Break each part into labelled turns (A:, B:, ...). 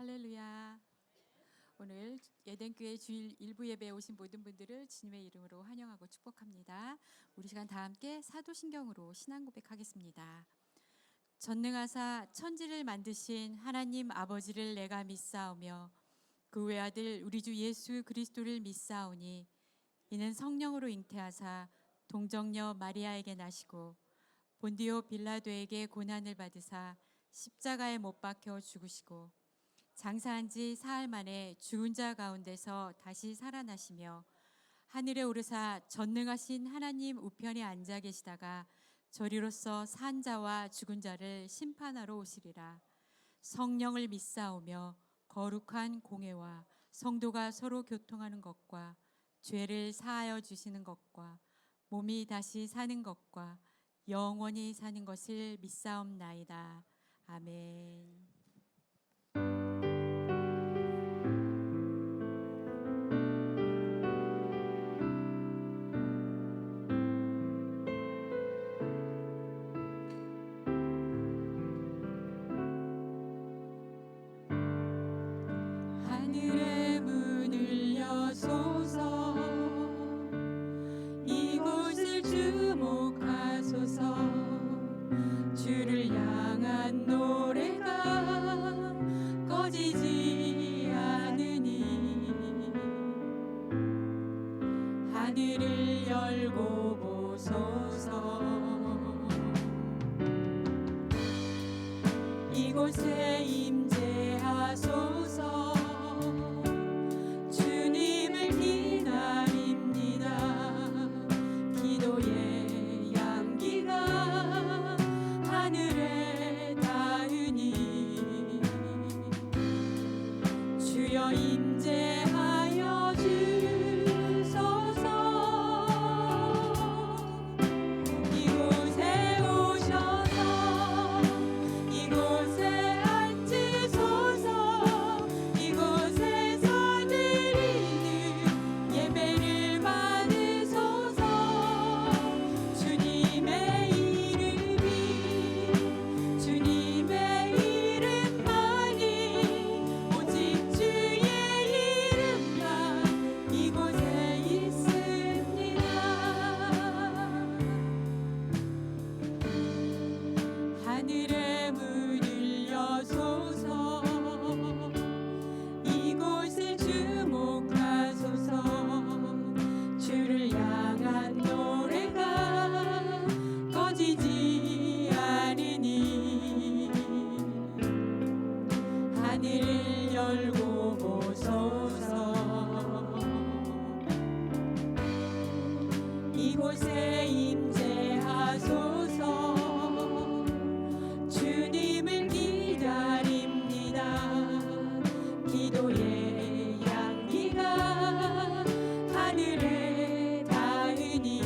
A: 할렐루야. 오늘 예덴교회 주일 일부 예배에 오신 모든 분들을 주님의 이름으로 환영하고 축복합니다. 우리 시간 다 함께 사도신경으로 신앙 고백하겠습니다. 전능하사 천지를 만드신 하나님 아버지를 내가 믿사오며 그 외아들 우리 주 예수 그리스도를 믿사오니 이는 성령으로 잉태하사 동정녀 마리아에게 나시고 본디오 빌라도에게 고난을 받으사 십자가에 못 박혀 죽으시고 장사한 지 사흘 만에 죽은 자 가운데서 다시 살아나시며 하늘에 오르사 전능하신 하나님 우편에 앉아 계시다가 저리로서 산 자와 죽은 자를 심판하러 오시리라. 성령을 믿사오며 거룩한 공회와 성도가 서로 교통하는 것과 죄를 사하여 주시는 것과 몸이 다시 사는 것과 영원히 사는 것을 믿사옵나이다. 아멘. 하늘의 문을 여소서 이곳을 주목하소서 주를 향한 노래가 꺼지지 않으니 하늘을 열고 보소서 이곳에 임재하소서 주님을 기다립니다. 기도의 향기가 하늘에 닿으니 주여 임재하여 주소서 이곳에 오셔서 이곳에 앉으소서 이곳에서 드리는 예배를 받으소서 주님의 이름만이 오직 주의 이름만 이곳에 있습니다. 하늘의 문을 여소서 이곳을 주목하소서 주를 향한 노래가 꺼지지 않으니 하늘을 열고 보소서 이곳에 임재하소서 주님을 기다립니다. 기도의 향기가 하늘에 닿으니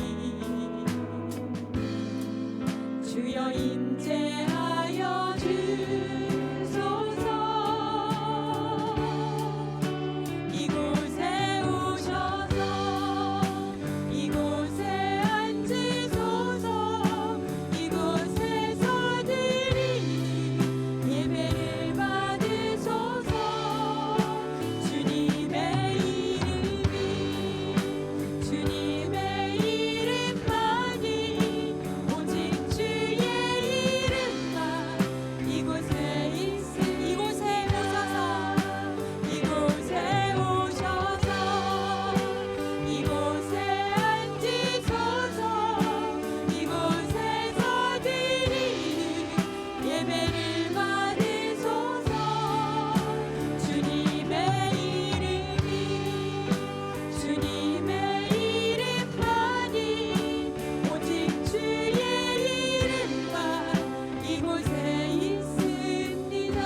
A: 주여 임재하여 주소서 이곳에 오셔서 이곳에 앉으소서 이곳에서 드리는 예배를 받으소서 주님의 이름만이 오직 주의 이름만 이곳에 이곳에 오셔서 이곳에 앉으소서 이곳에서 드리는 예배를 받으소서 주님의 이름만이 오직 주의 이름만 이곳에 있습니다.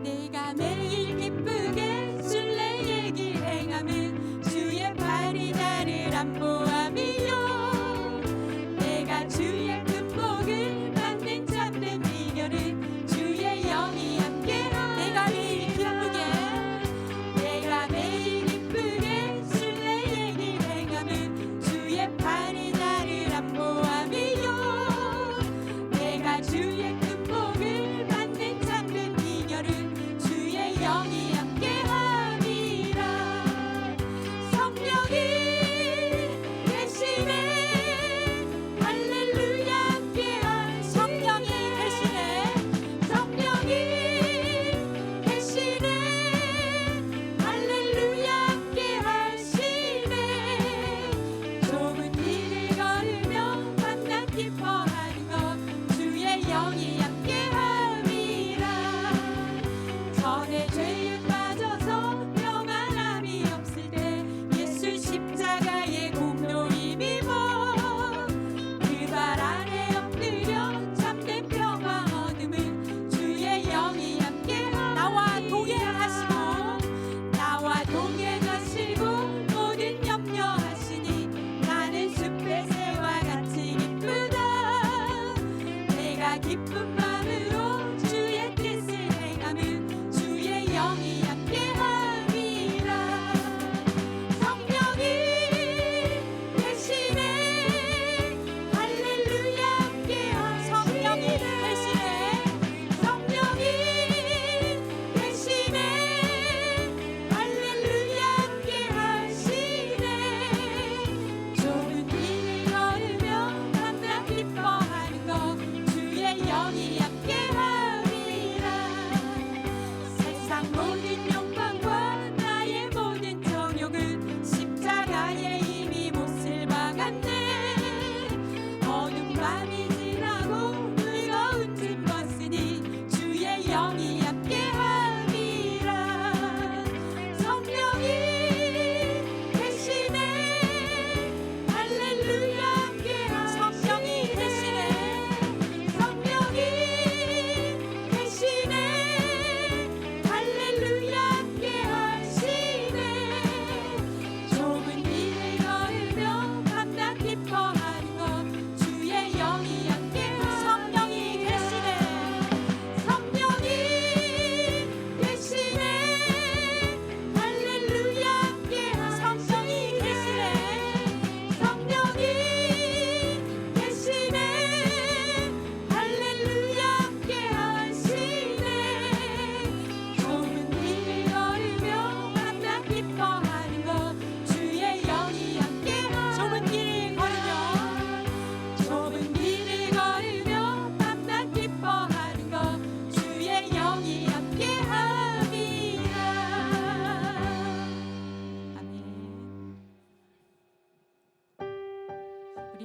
A: 내가 매일 기쁘게 순례의 길 행함은 주의 발이 나를 안보함이요 내가 주의 큰 복을 받는 참된 비결은 주의 영이 함께함 내가 매일 기쁘게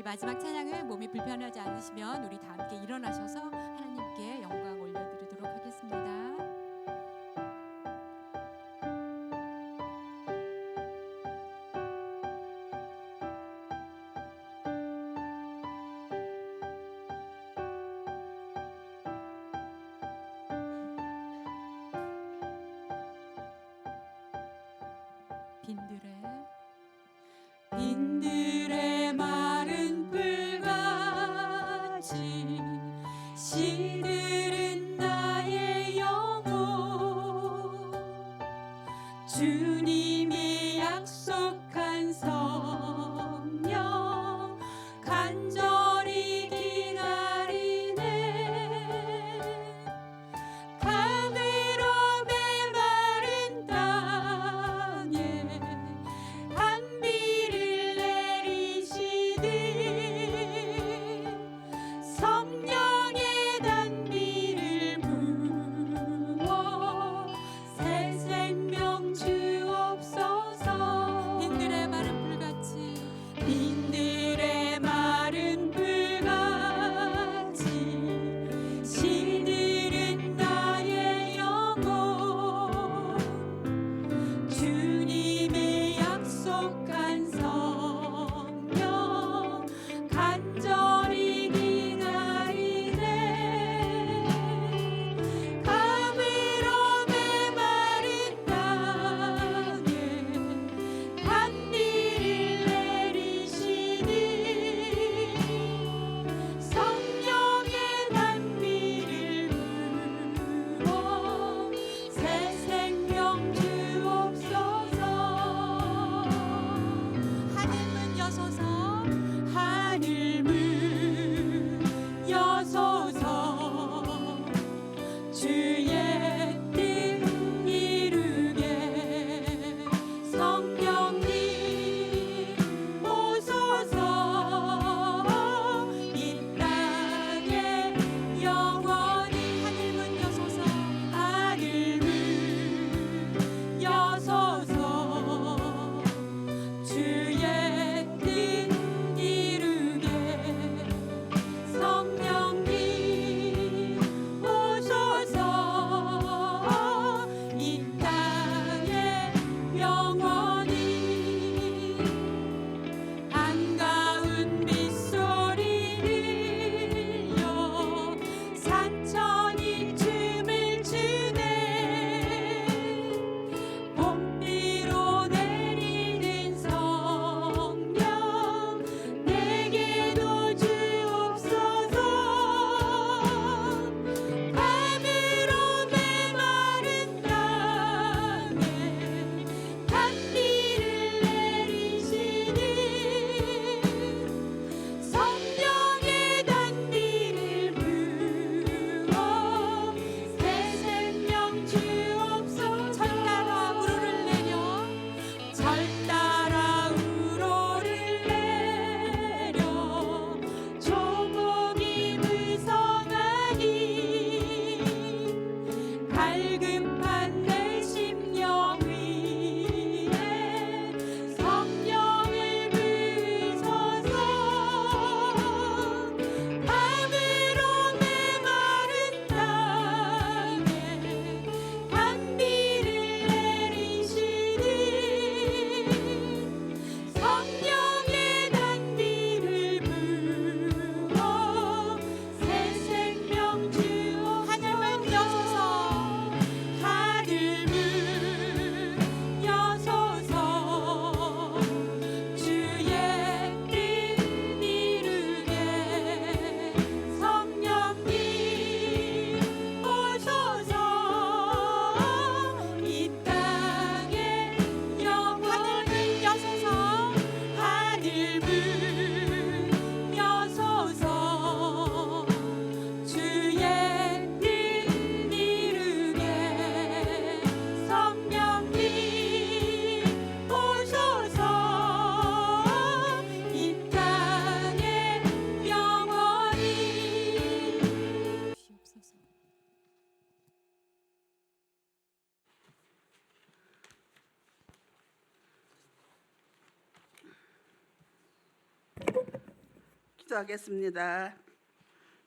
A: 우리 마지막 찬양은 몸이 불편하지 않으시면 우리 다 함께 일어나셔서 하나님께 영광 올려드리도록 하겠습니다. 빈들의 마른 풀같이 시들은 나의 영혼 주님이 약속한 성령 간절히 기다리네 가늘어 메마른 땅에 단비를 내리시듯 성령의 단비를 부어 새 생명 주옵소서 빈들의 마른 풀같이
B: 기도하겠습니다.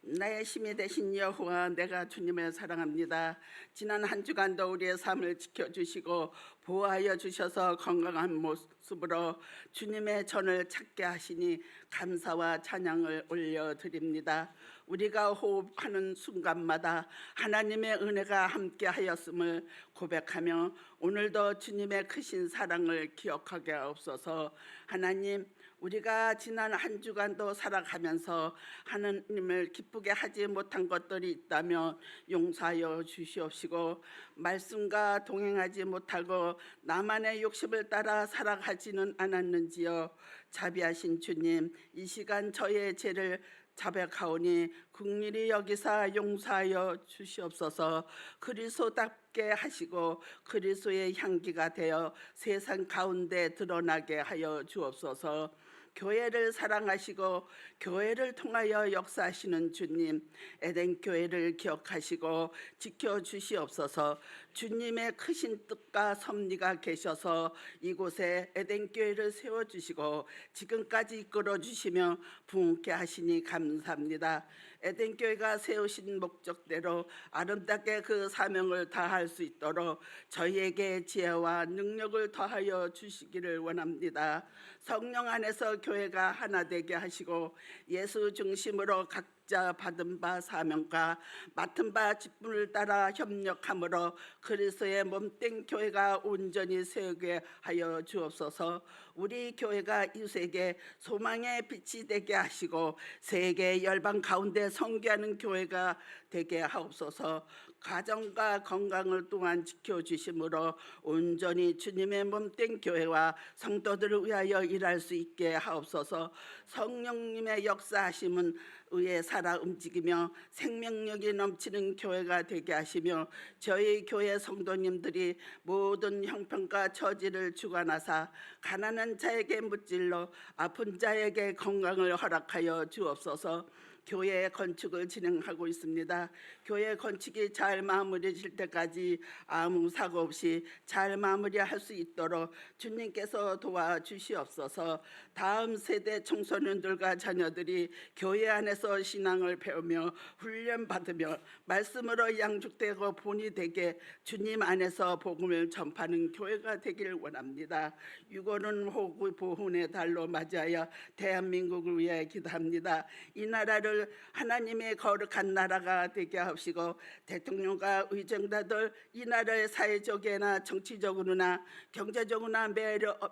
B: 나의 힘이 되신 여호와, 내가 주님을 사랑합니다. 지난 한 주간도 우리의 삶을 지켜주시고 보호하여 주셔서 건강한 모습으로 주님의 전을 찾게 하시니 감사와 찬양을 올려드립니다. 우리가 호흡하는 순간마다 하나님의 은혜가 함께 하였음을 고백하며 오늘도 주님의 크신 사랑을 기억하게 하옵소서. 하나님, 우리가 지난 한 주간도 살아가면서 하나님을 기쁘게 하지 못한 것들이 있다면 용서하여 주시옵시고, 말씀과 동행하지 못하고 나만의 욕심을 따라 살아가지는 않았는지요. 자비하신 주님, 이 시간 저의 죄를 자백하오니 긍휼히 여기사 용서하여 주시옵소서. 그리스도답게 하시고 그리스도의 향기가 되어 세상 가운데 드러나게 하여 주옵소서. 교회를 사랑하시고 교회를 통하여 역사하시는 주님, 에덴 교회를 기억하시고 지켜주시옵소서. 주님의 크신 뜻과 섭리가 계셔서 이곳에 에덴 교회를 세워주시고 지금까지 이끌어 주시며 부흥케 하시니 감사합니다. 에덴 교회가 세우신 목적대로 아름답게 그 사명을 다할 수 있도록 저희에게 지혜와 능력을 더하여 주시기를 원합니다. 성령 안에서 교회가 하나 되게 하시고 예수 중심으로 각자 받은 바 사명과 맡은 바 직분을 따라 협력함으로 그리스도의 몸된 교회가 온전히 세우게 하여 주옵소서. 우리 교회가 이 세계 소망의 빛이 되게 하시고 세계 열방 가운데 선교하는 교회가 되게 하옵소서. 가정과 건강을 또한 지켜주심으로 온전히 주님의 몸된 교회와 성도들을 위하여 일할 수 있게 하옵소서. 성령님의 역사하심은 의에 살아 움직이며 생명력이 넘치는 교회가 되게 하시며 저희 교회 성도님들이 모든 형편과 처지를 주관하사 가난한 자에게 무찔러 아픈 자에게 건강을 허락하여 주옵소서. 교회 건축을 진행하고 있습니다. 교회 건축이 잘 마무리될 때까지 아무 사고 없이 잘 마무리할 수 있도록 주님께서 도와주시옵소서. 다음 세대 청소년들과 자녀들이 교회 안에서 신앙을 배우며 훈련받으며 말씀으로 양육되고 본이 되게 주님 안에서 복음을 전파하는 교회가 되길 원합니다. 6월은 호구 보훈의 달로 맞이하여 대한민국을 위해 기도합니다. 이 나라를 하나님의 거룩한 나라가 되게 하시고 대통령과 의정자들 이 나라의 사회적이나 정치적으로나 경제적으로나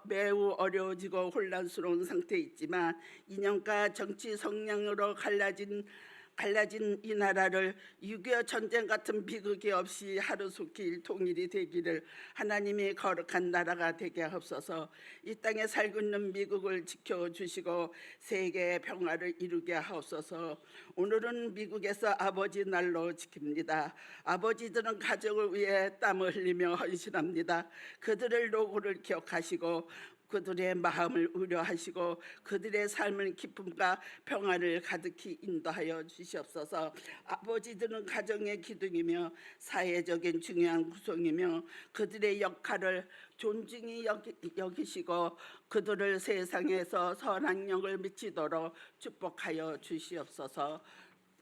B: 매우 어려워지고 혼란스러운 상태에 있지만 이념과 정치 성향으로 갈라진 이 나라를 6.25 전쟁 같은 비극이 없이 하루속히 통일이 되기를 하나님이 거룩한 나라가 되게 하옵소서. 이 땅에 살고 있는 미국을 지켜주시고 세계의 평화를 이루게 하옵소서. 오늘은 미국에서 아버지 날로 지킵니다. 아버지들은 가족을 위해 땀을 흘리며 헌신합니다. 그들의 노고를 기억하시고 그들의 마음을 우려하시고 그들의 삶의 기쁨과 평화를 가득히 인도하여 주시옵소서. 아버지들은 가정의 기둥이며 사회적인 중요한 구성이며 그들의 역할을 존중히 여기시고 그들을 세상에서 선한 영을 미치도록 축복하여 주시옵소서.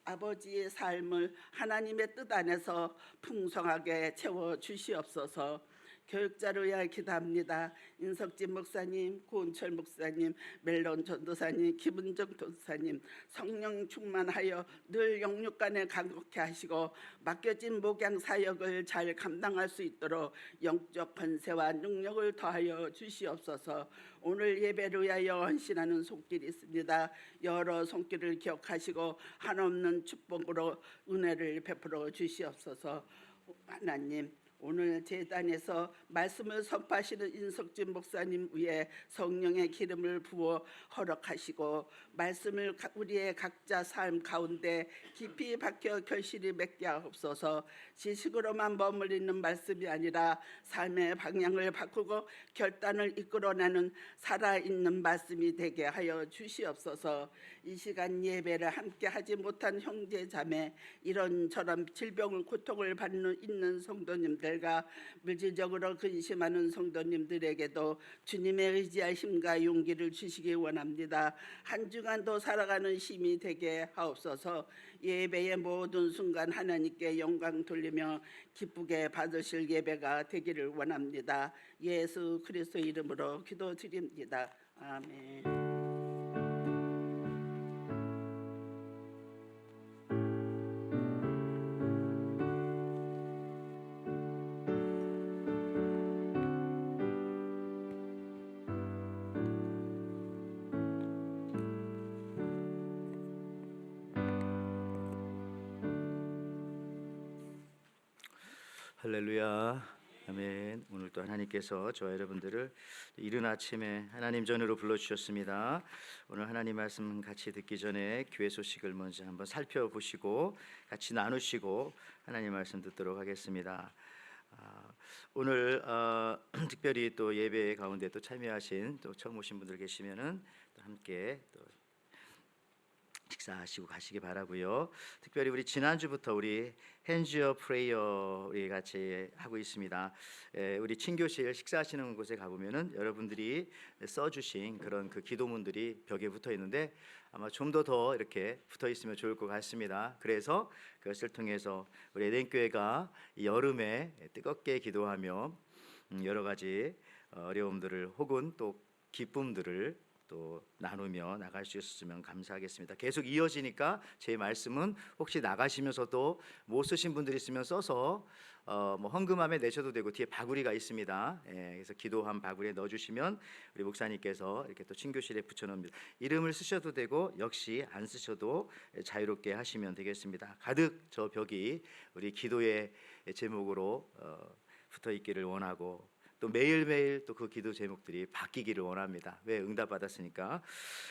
B: 아버지의 삶을 하나님의 뜻 안에서 풍성하게 채워 주시옵소서. 교육자를 위하여 기도합니다. 인석진 목사님, 고은철 목사님, 멜론 전도사님, 김은정 전도사님 성령 충만하여 늘 영육간에 간곡케 하시고 맡겨진 목양 사역을 잘 감당할 수 있도록 영적 권세와 능력을 더하여 주시옵소서. 오늘 예배를 위하여 헌신하는 손길이 있습니다. 여러 손길을 기억하시고 한없는 축복으로 은혜를 베풀어 주시옵소서. 하나님, 오늘 제단에서 말씀을 선포하시는 인석진 목사님 위에 성령의 기름을 부어 허락하시고 말씀을 우리의 각자 삶 가운데 깊이 박혀 결실이 맺게 하옵소서. 지식으로만 머물리는 말씀이 아니라 삶의 방향을 바꾸고 결단을 이끌어내는 살아있는 말씀이 되게 하여 주시옵소서. 이 시간 예배를 함께 하지 못한 형제 자매, 이런저런 질병을 고통을 받는 있는 성도님들 성도님들과 물질적으로 근심하는 성도님들에게도 주님의 의지할 힘과 용기를 주시기 원합니다. 한 주간도 살아가는 힘이 되게 하옵소서. 예배의 모든 순간 하나님께 영광 돌리며 기쁘게 받으실 예배가 되기를 원합니다. 예수 그리스도 이름으로 기도드립니다. 아멘.
C: 할렐루야, 아멘. 오늘 또 하나님께서 저와 여러분들을 이른 아침에 하나님 전으로 불러주셨습니다. 오늘 하나님 말씀 같이 듣기 전에 교회 소식을 먼저 한번 살펴보시고 같이 나누시고 하나님 말씀 듣도록 하겠습니다. 오늘 특별히 또 예배 가운데 또 참여하신 또 처음 오신 분들 계시면은 또 함께 또 식사하시고 가시기 바라고요. 특별히 우리 지난주부터 우리 핸즈어 프레이어 우리 같이 하고 있습니다. 우리 친교실 식사하시는 곳에 가보면은 여러분들이 써주신 그런 그 기도문들이 벽에 붙어 있는데 아마 좀 더 이렇게 붙어 있으면 좋을 것 같습니다. 그래서 그것을 통해서 우리 에덴교회가 여름에 뜨겁게 기도하며 여러 가지 어려움들을 혹은 또 기쁨들을 또 나누며 나갈 수 있었으면 감사하겠습니다. 계속 이어지니까 제 말씀은 혹시 나가시면서도 못 쓰신 분들이 있으면 써서 뭐 헌금함에 내셔도 되고 뒤에 바구리가 있습니다. 그래서 기도함 바구리에 넣어주시면 우리 목사님께서 이렇게 또 친교실에 붙여놓습니다. 이름을 쓰셔도 되고 역시 안 쓰셔도 자유롭게 하시면 되겠습니다. 가득 저 벽이 우리 기도의 제목으로 붙어 있기를 원하고 또 매일매일 또 그 기도 제목들이 바뀌기를 원합니다. 왜? 응답받았으니까.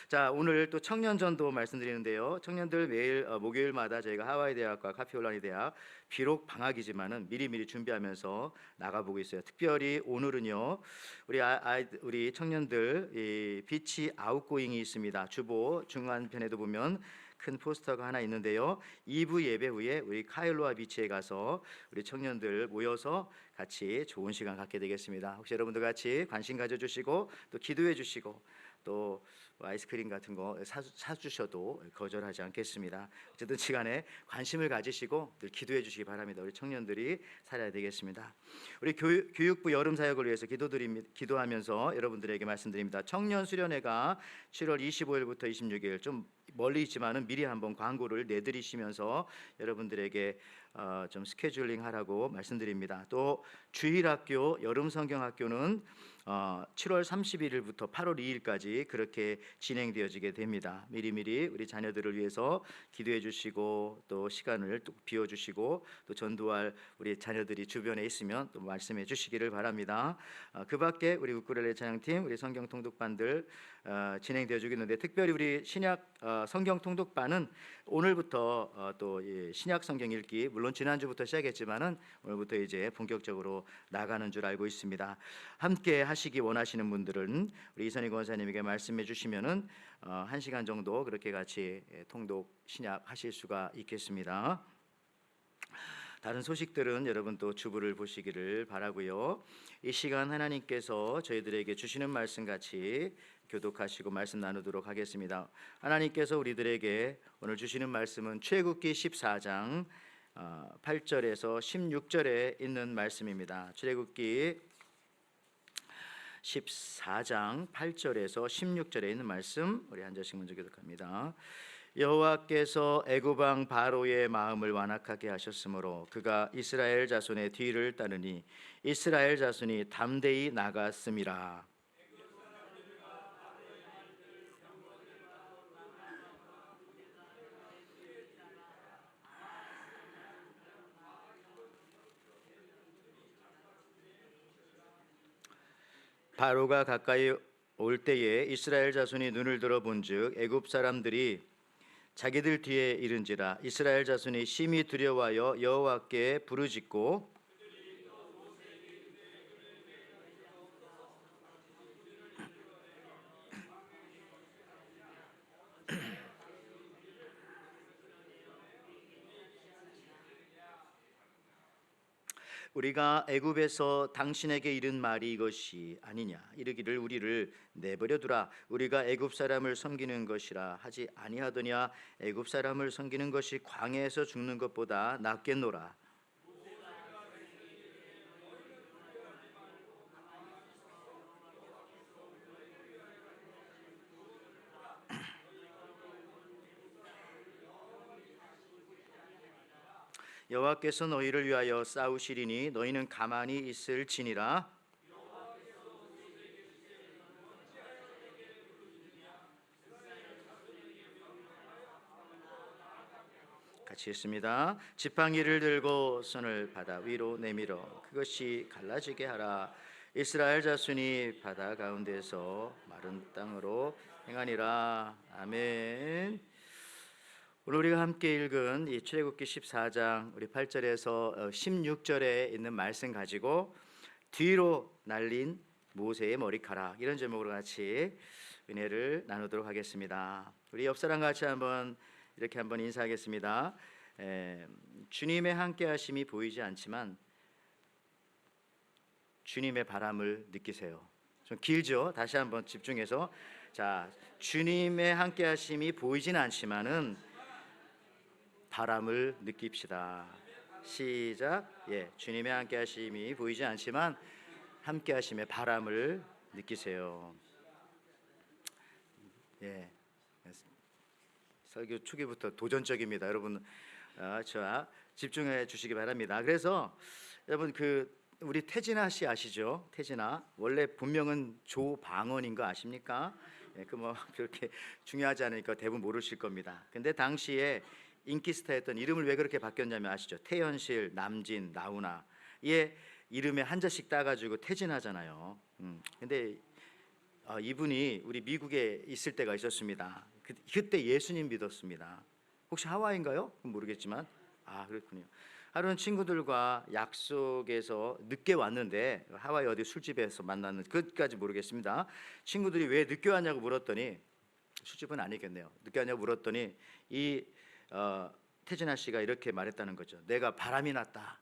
C: 자, 오늘 또 청년전도 말씀드리는데요. 청년들 매일 목요일마다 저희가 하와이 대학과 카피올라니 대학 비록 방학이지만은 미리미리 준비하면서 나가보고 있어요. 특별히 오늘은요. 우리 청년들 이 비치 아웃고잉이 있습니다. 주보 중간편에도 보면 큰 포스터가 하나 있는데요. 2부 예배 후에 우리 카일로아 비치에 가서 우리 청년들 모여서 같이 좋은 시간 갖게 되겠습니다. 혹시 여러분들 같이 관심 가져주시고 또 기도해 주시고 또 아이스크림 같은 거 사주셔도 거절하지 않겠습니다. 어쨌든 시간에 관심을 가지시고 늘 기도해 주시기 바랍니다. 우리 청년들이 살아야 되겠습니다. 우리 교육부 여름 사역을 위해서 기도하면서 여러분들에게 말씀드립니다. 청년 수련회가 7월 25일부터 26일 좀 멀리 있지만은 미리 한번 광고를 내드리시면서 여러분들에게 좀 스케줄링 하라고 말씀드립니다. 또 주일학교 여름 성경학교는 7월 31일부터 8월 2일까지 그렇게 진행되어지게 됩니다. 미리미리 우리 자녀들을 위해서 기도해 주시고 또 시간을 또 비워 주시고 또 전도할 우리 자녀들이 주변에 있으면 또 말씀해 주시기를 바랍니다. 그 밖에 우리 우쿨렐레 찬양팀 우리 성경 통독반들 진행되어 주겠는데 특별히 우리 신약 성경 통독반은 오늘부터 또 신약 성경 읽기 물론 지난주부터 시작했지만은 오늘부터 이제 본격적으로 나가는 줄 알고 있습니다. 함께 하시기 원하시는 분들은 우리 이선희 권사님에게 말씀해 주시면은 1시간 정도 그렇게 같이 통독 신약 하실 수가 있겠습니다. 다른 소식들은 여러분 또 주부를 보시기를 바라고요. 이 시간 하나님께서 저희들에게 주시는 말씀 같이 교독하시고 말씀 나누도록 하겠습니다. 하나님께서 우리들에게 오늘 주시는 말씀은 출애굽기 14장 8절에서 16절에 있는 말씀입니다. 출애굽기 14장 8절에서 16절에 있는 말씀 우리 한 절씩 먼저 교독합니다. 여호와께서 애굽 왕 바로의 마음을 완악하게 하셨으므로 그가 이스라엘 자손의 뒤를 따르니 이스라엘 자손이 담대히 나갔음이라. 바로가 가까이 올 때에 이스라엘 자손이 눈을 들어 본즉 애굽 사람들이 자기들 뒤에 이른지라. 이스라엘 자손이 심히 두려워하여 여호와께 부르짖고 우리가 애굽에서 당신에게 이른 말이 이것이 아니냐 이르기를 우리를 내버려 두라 우리가 애굽 사람을 섬기는 것이라 하지 아니하더냐 애굽 사람을 섬기는 것이 광야에서 죽는 것보다 낫겠노라. 여호와께서 너희를 위하여 싸우시리니 너희는 가만히 있을지니라. 같이 읽습니다. 지팡이를 들고 손을 바다 위로 내밀어 그것이 갈라지게 하라. 이스라엘 자손이 바다 가운데서 마른 땅으로 행하니라. 아멘. 오늘 우리가 함께 읽은 이 출애굽기 14장 우리 8절에서 16절에 있는 말씀 가지고 뒤로 날린 모세의 머리카락 이런 제목으로 같이 은혜를 나누도록 하겠습니다. 우리 옆 사람 같이 한번 이렇게 한번 인사하겠습니다. 주님의 함께하심이 보이지 않지만 주님의 바람을 느끼세요. 좀 길죠? 다시 한번 집중해서 자, 주님의 함께하심이 보이진 않지만은 바람을 느낍시다. 시작. 주님의 함께하심이 보이지 않지만 함께하심의 바람을 느끼세요. 설교 초기부터 도전적입니다. 여러분, 자 집중해 주시기 바랍니다. 그래서 여러분 우리 태진아 씨 아시죠? 태진아 원래 본명은 조방언인 거 아십니까? 뭐 그렇게 중요하지 않으니까 대부분 모르실 겁니다. 근데 당시에 인기 스타였던 이름을 왜 그렇게 바뀌었냐면 아시죠? 태연실, 남진, 나훈아 얘 이름에 한자씩 따가지고 태진하잖아요. 근데 이분이 우리 미국에 있을 때가 있었습니다. 그때 예수님 믿었습니다. 혹시 하와이인가요? 모르겠지만 그렇군요. 하루는 친구들과 약속에서 늦게 왔는데 하와이 어디 술집에서 만났는 그것까지 모르겠습니다. 친구들이 왜 늦게 왔냐고 물었더니 술집은 아니겠네요. 늦게 왔냐고 물었더니 이 태진아 씨가 이렇게 말했다는 거죠. 내가 바람이 났다.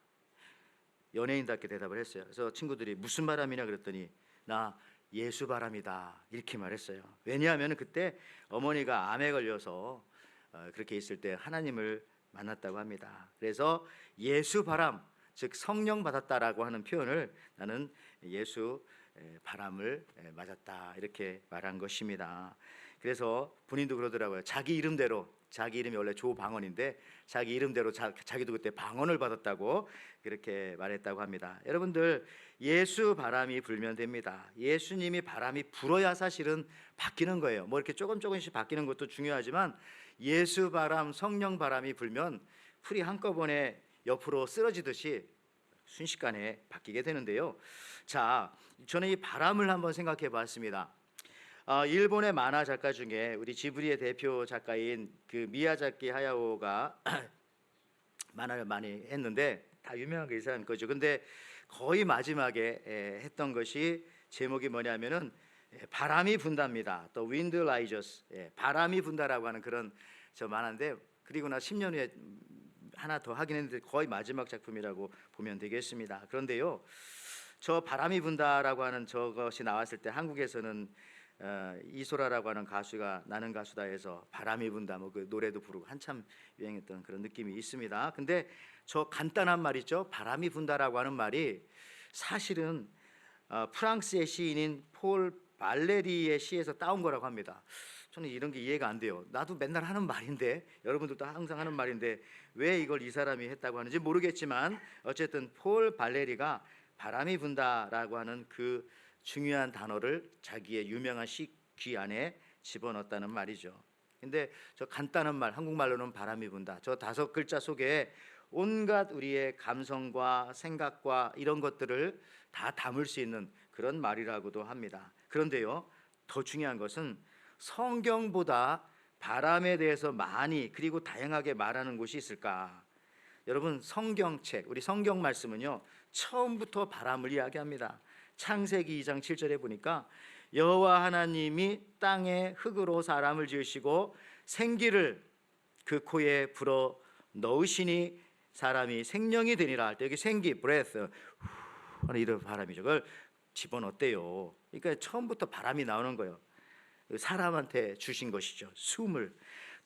C: 연예인답게 대답을 했어요. 그래서 친구들이 무슨 바람이냐 그랬더니 나 예수 바람이다 이렇게 말했어요. 왜냐하면 그때 어머니가 암에 걸려서 그렇게 있을 때 하나님을 만났다고 합니다. 그래서 예수 바람 즉 성령 받았다라고 하는 표현을 나는 예수 바람을 맞았다 이렇게 말한 것입니다. 그래서 본인도 그러더라고요. 자기 이름대로 자기 이름이 원래 조방언인데 자기 이름대로 자기도 그때 방언을 받았다고 그렇게 말했다고 합니다. 여러분들 예수 바람이 불면 됩니다. 예수님이 바람이 불어야 사실은 바뀌는 거예요. 뭐 이렇게 조금씩 바뀌는 것도 중요하지만 예수 바람, 성령 바람이 불면 풀이 한꺼번에 옆으로 쓰러지듯이 순식간에 바뀌게 되는데요. 자, 저는 이 바람을 한번 생각해 봤습니다. 일본의 만화 작가 중에 우리 지브리의 대표 작가인 미야자키 하야오가 만화를 많이 했는데 다 유명한 게 이 사람 거죠. 근데 거의 마지막에 했던 것이 제목이 뭐냐면은 바람이 분답니다. 또 윈드 라이저스 바람이 분다라고 하는 그런 저 만화인데 그리고 나 10년 후에 하나 더 하긴 했는데 거의 마지막 작품이라고 보면 되겠습니다. 그런데요, 저 바람이 분다라고 하는 저것이 나왔을 때 한국에서는 이소라라고 하는 가수가 나는 가수다 해서 바람이 분다 뭐 그 노래도 부르고 한참 유행했던 그런 느낌이 있습니다. 근데 저 간단한 말 있죠. 바람이 분다라고 하는 말이 사실은 프랑스의 시인인 폴 발레리의 시에서 따온 거라고 합니다. 저는 이런 게 이해가 안 돼요. 나도 맨날 하는 말인데 여러분들도 항상 하는 말인데 왜 이걸 이 사람이 했다고 하는지 모르겠지만 어쨌든 폴 발레리가 바람이 분다라고 하는 그 중요한 단어를 자기의 유명한 시귀 안에 집어넣었다는 말이죠. 근데 저 간단한 말 한국말로는 바람이 분다 저 5글자 속에 온갖 우리의 감성과 생각과 이런 것들을 다 담을 수 있는 그런 말이라고도 합니다. 그런데요, 더 중요한 것은 성경보다 바람에 대해서 많이 그리고 다양하게 말하는 곳이 있을까? 여러분 성경책 우리 성경 말씀은요 처음부터 바람을 이야기합니다. 창세기 2장 7절에 보니까 여호와 하나님이 땅에 흙으로 사람을 지으시고 생기를 그 코에 불어 넣으시니 사람이 생명이 되니라 할 때 여기 생기 breath 하는 이런 바람이죠. 그걸 집어넣었대요. 그러니까 처음부터 바람이 나오는 거예요. 사람한테 주신 것이죠. 숨을.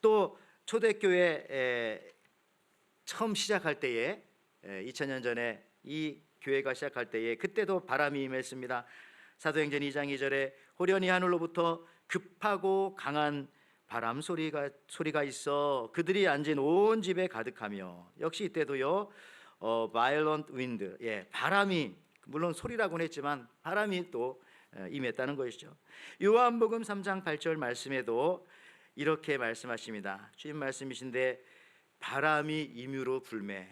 C: 또 초대교회 처음 시작할 때에 2000년 전에 이 교회가 시작할 때에 그때도 바람이 임했습니다. 사도행전 2장 2절에 호련히 하늘로부터 급하고 강한 바람 소리가 있어 그들이 앉은 온 집에 가득하며 역시 이때도요 violent wind 바람이 물론 소리라고는 했지만 바람이 또 임했다는 것이죠. 요한복음 3장 8절 말씀에도 이렇게 말씀하십니다. 주님 말씀이신데 바람이 임유로 불매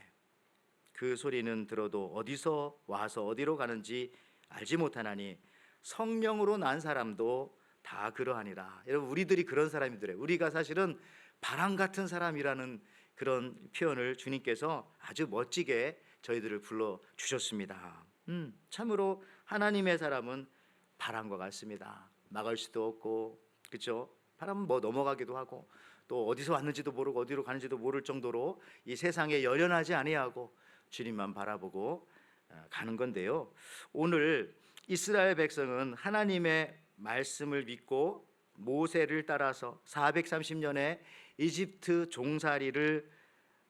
C: 그 소리는 들어도 어디서 와서 어디로 가는지 알지 못하나니 성령으로 난 사람도 다 그러하니라. 여러분 우리들이 그런 사람이더래요. 우리가 사실은 바람 같은 사람이라는 그런 표현을 주님께서 아주 멋지게 저희들을 불러 주셨습니다. 참으로 하나님의 사람은 바람과 같습니다. 막을 수도 없고 그렇죠. 바람은 뭐 넘어가기도 하고 또 어디서 왔는지도 모르고 어디로 가는지도 모를 정도로 이 세상에 열연하지 아니하고 주님만 바라보고 가는 건데요. 오늘 이스라엘 백성은 하나님의 말씀을 믿고 모세를 따라서 430년의 이집트 종살이를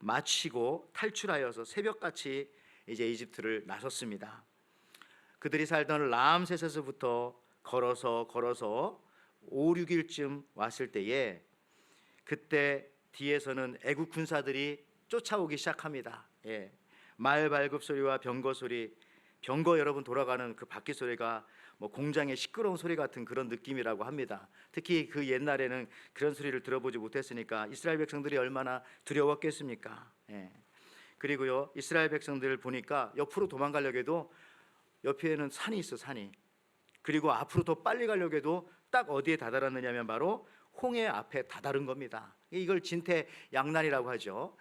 C: 마치고 탈출하여서 새벽같이 이제 이집트를 나섰습니다. 그들이 살던 라암세스에서부터 걸어서 5, 6일쯤 왔을 때에 그때 뒤에서는 애국 군사들이 쫓아오기 시작합니다. 말 발굽 소리와 병거 소리, 병거 여러분 돌아가는 그 바퀴 소리가 뭐 공장의 시끄러운 소리 같은 그런 느낌이라고 합니다. 특히 그 옛날에는 그런 소리를 들어보지 못했으니까 이스라엘 백성들이 얼마나 두려웠겠습니까? 그리고요 이스라엘 백성들을 보니까 옆으로 도망가려고 해도 옆에는 산이 있어 산이. 그리고 앞으로 더 빨리 가려고 해도 딱 어디에 다다랐느냐면 바로 홍해 앞에 다다른 겁니다. 이걸 진퇴양난이라고 하죠.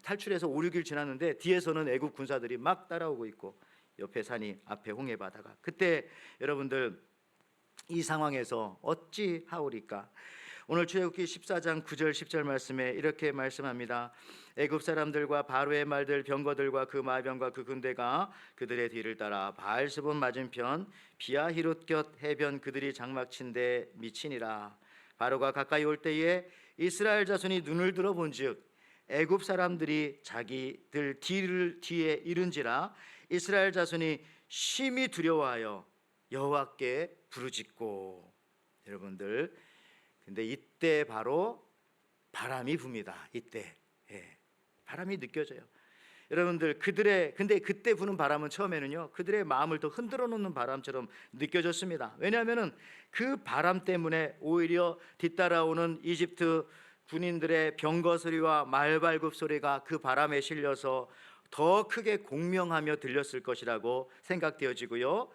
C: 탈출해서 5, 6일 지났는데 뒤에서는 애국 군사들이 막 따라오고 있고 옆에 산이 앞에 홍해 바다가. 그때 여러분들 이 상황에서 어찌 하오리까? 오늘 출애굽기 14장 9절 10절 말씀에 이렇게 말씀합니다. 애굽 사람들과 바로의 말들 병거들과 그 마병과 그 군대가 그들의 뒤를 따라 바알스본 맞은편 비아히롯 곁 해변 그들이 장막친 데 미치니라. 바로가 가까이 올 때에 이스라엘 자손이 눈을 들어 본즉 애굽 사람들이 자기들 뒤에 이른지라. 이스라엘 자손이 심히 두려워하여 여호와께 부르짖고. 여러분들 근데 이때 바로 바람이 붑니다. 이때 바람이 느껴져요. 여러분들 근데 그때 부는 바람은 처음에는요 그들의 마음을 더 흔들어 놓는 바람처럼 느껴졌습니다. 왜냐하면은 그 바람 때문에 오히려 뒤따라오는 이집트 군인들의 병거 소리와 말발굽 소리가 그 바람에 실려서 더 크게 공명하며 들렸을 것이라고 생각되어지고요.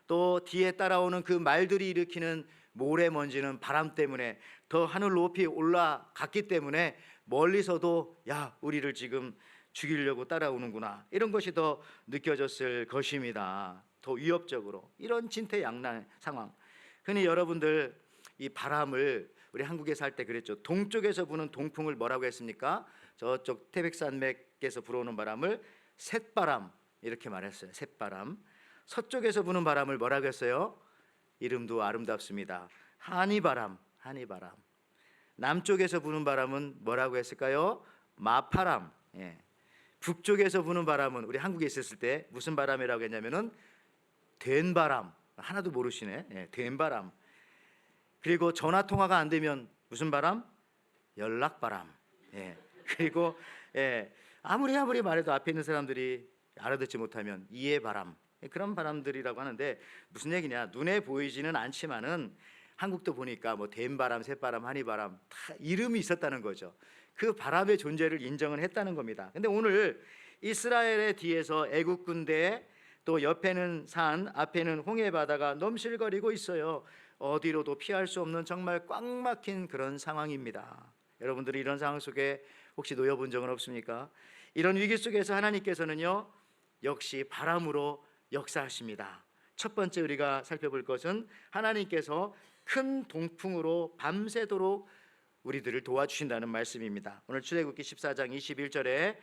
C: 또 뒤에 따라오는 그 말들이 일으키는 모래먼지는 바람 때문에 더 하늘 높이 올라갔기 때문에 멀리서도 야 우리를 지금 죽이려고 따라오는구나 이런 것이 더 느껴졌을 것입니다. 더 위협적으로 이런 진퇴양난 상황. 흔히 여러분들 이 바람을 우리 한국에 살 때 그랬죠. 동쪽에서 부는 동풍을 뭐라고 했습니까? 저쪽 태백산맥에서 불어오는 바람을 쇳바람 이렇게 말했어요. 쇳바람. 서쪽에서 부는 바람을 뭐라고 했어요? 이름도 아름답습니다. 한이바람. 남쪽에서 부는 바람은 뭐라고 했을까요? 마파람. 북쪽에서 부는 바람은 우리 한국에 있었을 때 무슨 바람이라고 했냐면은 된바람. 하나도 모르시네. 된바람. 그리고 전화 통화가 안 되면 무슨 바람? 연락바람. 그리고 아무리 말해도 앞에 있는 사람들이 알아듣지 못하면 이해바람. 그런 바람들이라고 하는데 무슨 얘기냐? 눈에 보이지는 않지만은 한국도 보니까 뭐 된바람, 쇳바람, 한이바람 다 이름이 있었다는 거죠. 그 바람의 존재를 인정을 했다는 겁니다. 근데 오늘 이스라엘의 뒤에서 애국 군대 또 옆에는 산, 앞에는 홍해 바다가 넘실거리고 있어요. 어디로도 피할 수 없는 정말 꽉 막힌 그런 상황입니다. 여러분들이 이런 상황 속에 혹시 놓여본 적은 없습니까? 이런 위기 속에서 하나님께서는요 역시 바람으로 역사하십니다. 첫 번째 우리가 살펴볼 것은 하나님께서 큰 동풍으로 밤새도록 우리들을 도와주신다는 말씀입니다. 오늘 출애굽기 14장 21절에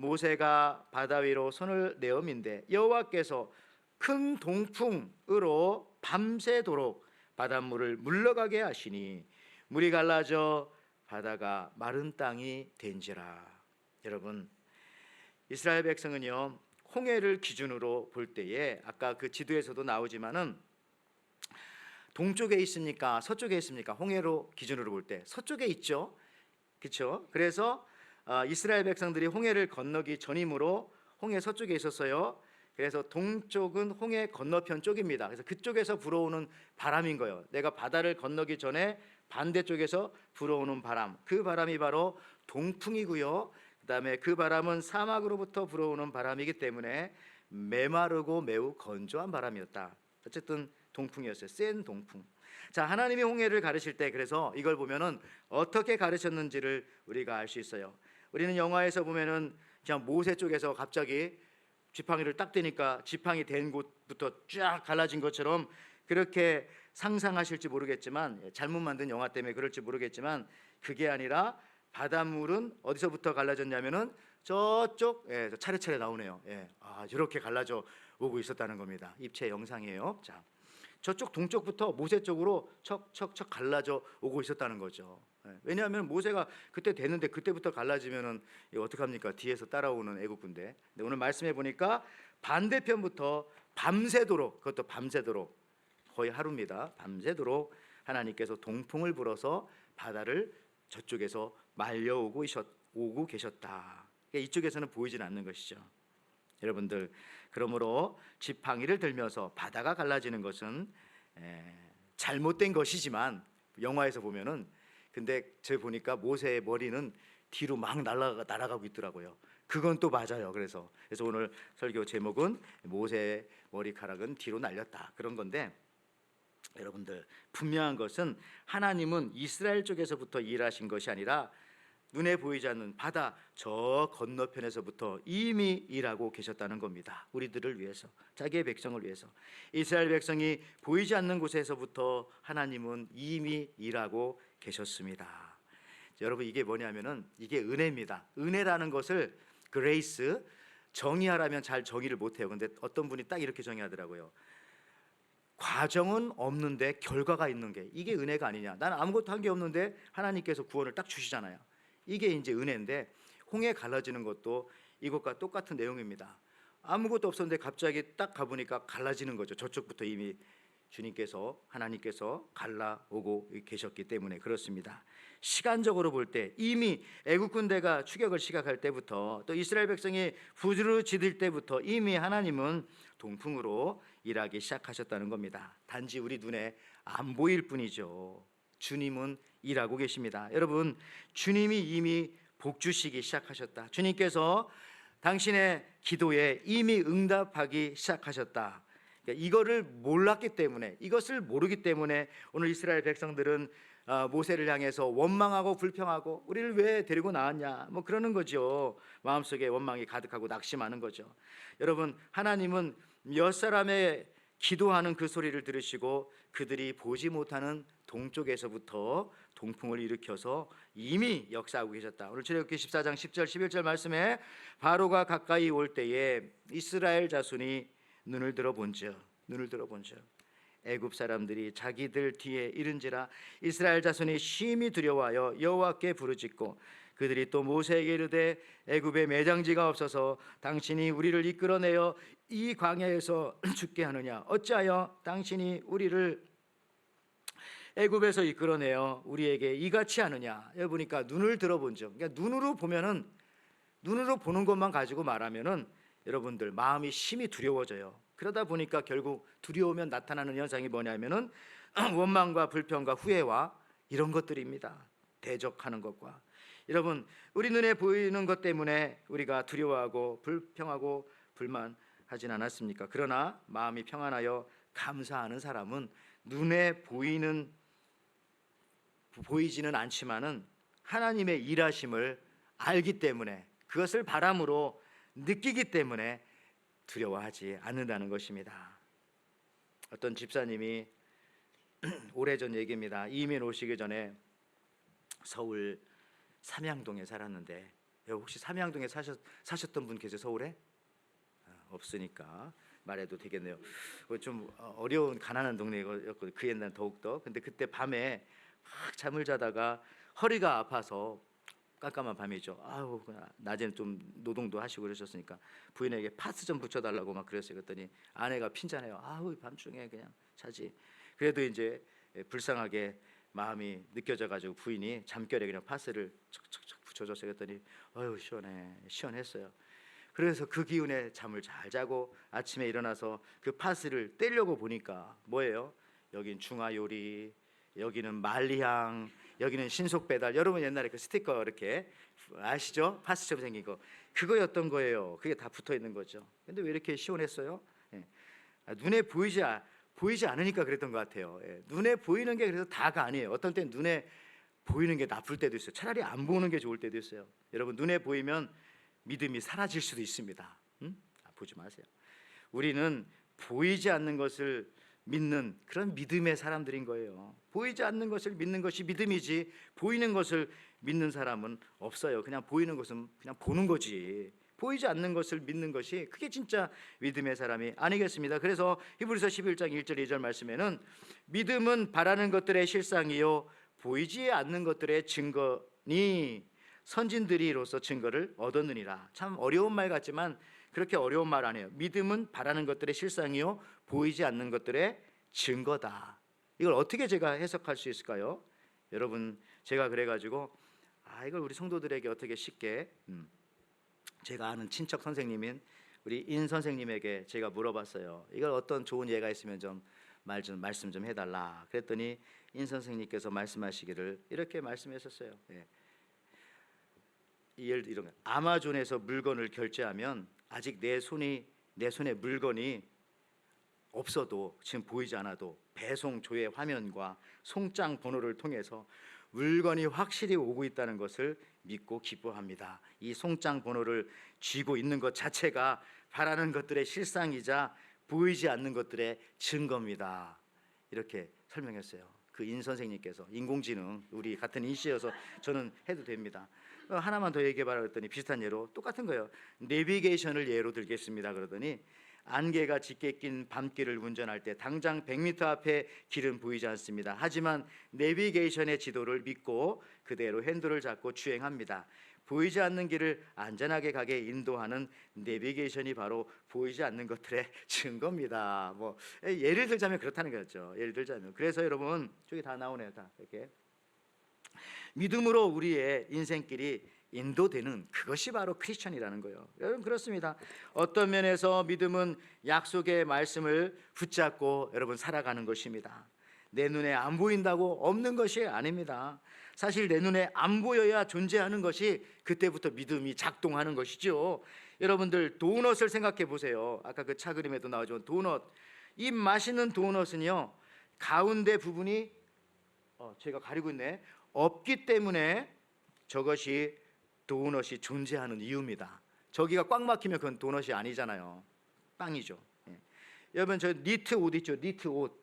C: 모세가 바다 위로 손을 내어민데 여호와께서 큰 동풍으로 밤새도록 바닷물을 물러가게 하시니 물이 갈라져 바다가 마른 땅이 된지라. 여러분, 이스라엘 백성은요, 홍해를 기준으로 볼 때에 아까 그 지도에서도 나오지만은 동쪽에 있습니까? 서쪽에 있습니까? 홍해로 기준으로 볼 때 서쪽에 있죠. 그렇죠? 그래서 이스라엘 백성들이 홍해를 건너기 전이므로 홍해 서쪽에 있었어요. 그래서 동쪽은 홍해 건너편 쪽입니다. 그래서 그쪽에서 불어오는 바람인 거예요. 내가 바다를 건너기 전에 반대쪽에서 불어오는 바람, 그 바람이 바로 동풍이고요. 그다음에 그 바람은 사막으로부터 불어오는 바람이기 때문에 메마르고 매우 건조한 바람이었다. 어쨌든 동풍이었어요. 센 동풍. 자, 하나님이 홍해를 가르칠 때 그래서 이걸 보면은 어떻게 가르쳤는지를 우리가 알 수 있어요. 우리는 영화에서 보면은 그냥 모세 쪽에서 갑자기 지팡이를 딱 대니까 지팡이 된 곳부터 쫙 갈라진 것처럼 그렇게 상상하실지 모르겠지만, 잘못 만든 영화 때문에 그럴지 모르겠지만, 그게 아니라 바닷물은 어디서부터 갈라졌냐면은 저쪽, 차례차례 나오네요. 이렇게 갈라져 오고 있었다는 겁니다. 입체 영상이에요. 자, 저쪽 동쪽부터 모세 쪽으로 척척척 갈라져 오고 있었다는 거죠. 왜냐하면 모세가 그때 됐는데 그때부터 갈라지면은 이거 어떡합니까? 뒤에서 따라오는 애국군대. 근데 오늘 말씀해 보니까 반대편부터 밤새도록, 그것도 밤새도록, 거의 하루입니다. 밤새도록 하나님께서 동풍을 불어서 바다를 저쪽에서 말려오고 오고 계셨다. 그러니까 이쪽에서는 보이진 않는 것이죠. 여러분들, 그러므로 지팡이를 들면서 바다가 갈라지는 것은 잘못된 것이지만, 영화에서 보면은, 근데 제가 보니까 모세의 머리는 뒤로 막 날아가고 있더라고요. 그건 또 맞아요. 그래서 오늘 설교 제목은 모세의 머리카락은 뒤로 날렸다, 그런 건데, 여러분들, 분명한 것은 하나님은 이스라엘 쪽에서부터 일하신 것이 아니라 눈에 보이지 않는 바다 저 건너편에서부터 이미 일하고 계셨다는 겁니다. 우리들을 위해서, 자기의 백성을 위해서. 이스라엘 백성이 보이지 않는 곳에서부터 하나님은 이미 일하고 계셨습니다. 여러분, 이게 뭐냐면은 이게 은혜입니다. 은혜라는 것을 그레이스 정의하라면 잘 정의를 못해요. 근데 어떤 분이 딱 이렇게 정의하더라고요. 과정은 없는데 결과가 있는 게 이게 은혜가 아니냐. 나는 아무것도 한 게 없는데 하나님께서 구원을 딱 주시잖아요. 이게 이제 은혜인데, 홍해 갈라지는 것도 이것과 똑같은 내용입니다. 아무것도 없었는데 갑자기 딱 가보니까 갈라지는 거죠. 저쪽부터 이미 주님께서, 하나님께서 갈라오고 계셨기 때문에 그렇습니다. 시간적으로 볼 때 이미 애국 군대가 추격을 시작할 때부터, 또 이스라엘 백성이 부르짖을 때부터 이미 하나님은 동풍으로 일하기 시작하셨다는 겁니다. 단지 우리 눈에 안 보일 뿐이죠. 주님은 일하고 계십니다. 여러분, 주님이 이미 복 주시기 시작하셨다. 주님께서 당신의 기도에 이미 응답하기 시작하셨다. 그러니까 이거를 몰랐기 때문에, 이것을 모르기 때문에 오늘 이스라엘 백성들은 모세를 향해서 원망하고 불평하고 우리를 왜 데리고 나왔냐, 뭐 그러는 거죠. 마음속에 원망이 가득하고 낙심하는 거죠. 여러분, 하나님은 몇 사람의 기도하는 그 소리를 들으시고 그들이 보지 못하는 동쪽에서부터 동풍을 일으켜서 이미 역사하고 계셨다. 오늘 출애굽기 14장 10절 11절 말씀에 바로가 가까이 올 때에 이스라엘 자손이 눈을 들어 본즉 애굽 사람들이 자기들 뒤에 이른지라 이스라엘 자손이 심히 두려워하여 여호와께 부르짖고 그들이 또 모세에게 이르되 애굽에 매장지가 없어서 당신이 우리를 이끌어내어 이 광야에서 죽게 하느냐, 어찌하여 당신이 우리를 애굽에서 이끌어내어 우리에게 이같이 하느냐. 여기 보니까 눈을 들어본즉, 그러니까 눈으로 보면은, 눈으로 보는 것만 가지고 말하면은 여러분들 마음이 심히 두려워져요. 그러다 보니까 결국 두려우면 나타나는 현상이 뭐냐면은 원망과 불평과 후회와 이런 것들입니다. 대적하는 것과. 여러분, 우리 눈에 보이는 것 때문에 우리가 두려워하고 불평하고 불만하진 않았습니까? 그러나 마음이 평안하여 감사하는 사람은 눈에 보이지는 않지만은 하나님의 일하심을 알기 때문에, 그것을 바람으로 느끼기 때문에 두려워하지 않는다는 것입니다. 어떤 집사님이 오래전 얘기입니다. 이민 오시기 전에 서울 삼양동에 살았는데, 혹시 삼양동에 사셨던 분 계세요? 서울에? 없으니까 말해도 되겠네요. 좀 어려운 가난한 동네였거든요. 그 옛날 더욱더. 근데 그때 밤에 막 잠을 자다가 허리가 아파서 깜깜한 밤이죠. 아우 낮에는 좀 노동도 하시고 그러셨으니까 부인에게 파스 좀 붙여달라고 막 그랬어요. 그랬더니 아내가 핀잔해요. 아우 밤중에 그냥 자지. 그래도 이제 불쌍하게 마음이 느껴져가지고 부인이 잠결에 그냥 파스를 척척척 붙여줬어요. 그랬더니 아유 시원했어요. 그래서 그 기운에 잠을 잘 자고 아침에 일어나서 그 파스를 떼려고 보니까 뭐예요? 여긴 중화요리, 여기는 만리향, 여기는 신속배달. 여러분 옛날에 그 스티커 이렇게 아시죠? 파스처럼 생긴 거 그거였던 거예요. 그게 다 붙어 있는 거죠. 근데 왜 이렇게 시원했어요? 예. 눈에 보이지 않으니까 그랬던 것 같아요. 예. 눈에 보이는 게 그래서 다가 아니에요. 어떤 때는 눈에 보이는 게 나쁠 때도 있어요. 차라리 안 보는 게 좋을 때도 있어요. 여러분 눈에 보이면 믿음이 사라질 수도 있습니다. 보지 마세요. 우리는 보이지 않는 것을 믿는 그런 믿음의 사람들인 거예요. 보이지 않는 것을 믿는 것이 믿음이지 보이는 것을 믿는 사람은 없어요. 그냥 보이는 것은 그냥 보는 거지. 보이지 않는 것을 믿는 것이 그게 진짜 믿음의 사람이 아니겠습니다. 그래서 히브리서 11장 1절 2절 말씀에는 믿음은 바라는 것들의 실상이요 보이지 않는 것들의 증거니 선진들이로서 증거를 얻었느니라. 참 어려운 말 같지만 그렇게 어려운 말 아니에요. 믿음은 바라는 것들의 실상이요 보이지 않는 것들의 증거다. 이걸 어떻게 제가 해석할 수 있을까요? 여러분 제가 그래가지고 이걸 우리 성도들에게 어떻게 쉽게 제가 아는 친척 선생님인 우리 인 선생님에게 제가 물어봤어요. 이걸 어떤 좋은 예가 있으면 좀 말씀 좀 해달라. 그랬더니 인 선생님께서 말씀하시기를 이렇게 말씀했었어요. 예. 예를 들어 이런 거. 아마존에서 물건을 결제하면 아직 내 손에 물건이 없어도 지금 보이지 않아도 배송 조회 화면과 송장 번호를 통해서 물건이 확실히 오고 있다는 것을 믿고 기뻐합니다. 이 송장 번호를 쥐고 있는 것 자체가 바라는 것들의 실상이자 보이지 않는 것들의 증거입니다. 이렇게 설명했어요. 그 인 선생님께서 인공지능 우리 같은 인씨여서 저는 해도 됩니다. 하나만 더 얘기해 봐라 그랬더니 비슷한 예로 똑같은 거예요. 내비게이션을 예로 들겠습니다. 그러더니 안개가 짙게 낀 밤길을 운전할 때 당장 100m 앞에 길은 보이지 않습니다. 하지만 내비게이션의 지도를 믿고 그대로 핸들을 잡고 주행합니다. 보이지 않는 길을 안전하게 가게 인도하는 내비게이션이 바로 보이지 않는 것들의 증거입니다. 뭐 예를 들자면 그렇다는 거죠. 예를 들자면 그래서 여러분 저기 다 나오네요. 다 이렇게 믿음으로 우리의 인생길이 인도되는 그것이 바로 크리스천이라는 거예요. 여러분 그렇습니다. 어떤 면에서 믿음은 약속의 말씀을 붙잡고 여러분 살아가는 것입니다. 내 눈에 안 보인다고 없는 것이 아닙니다. 사실 내 눈에 안 보여야 존재하는 것이 그때부터 믿음이 작동하는 것이죠. 여러분들 도넛을 생각해 보세요. 아까 그 차 그림에도 나오죠. 도넛. 이 맛있는 도넛은요 가운데 부분이 제가 가리고 있네. 없기 때문에 저것이 도넛이 존재하는 이유입니다. 저기가 꽉 막히면 그건 도넛이 아니잖아요. 빵이죠. 예. 여러분 저 니트 옷 있죠. 니트 옷.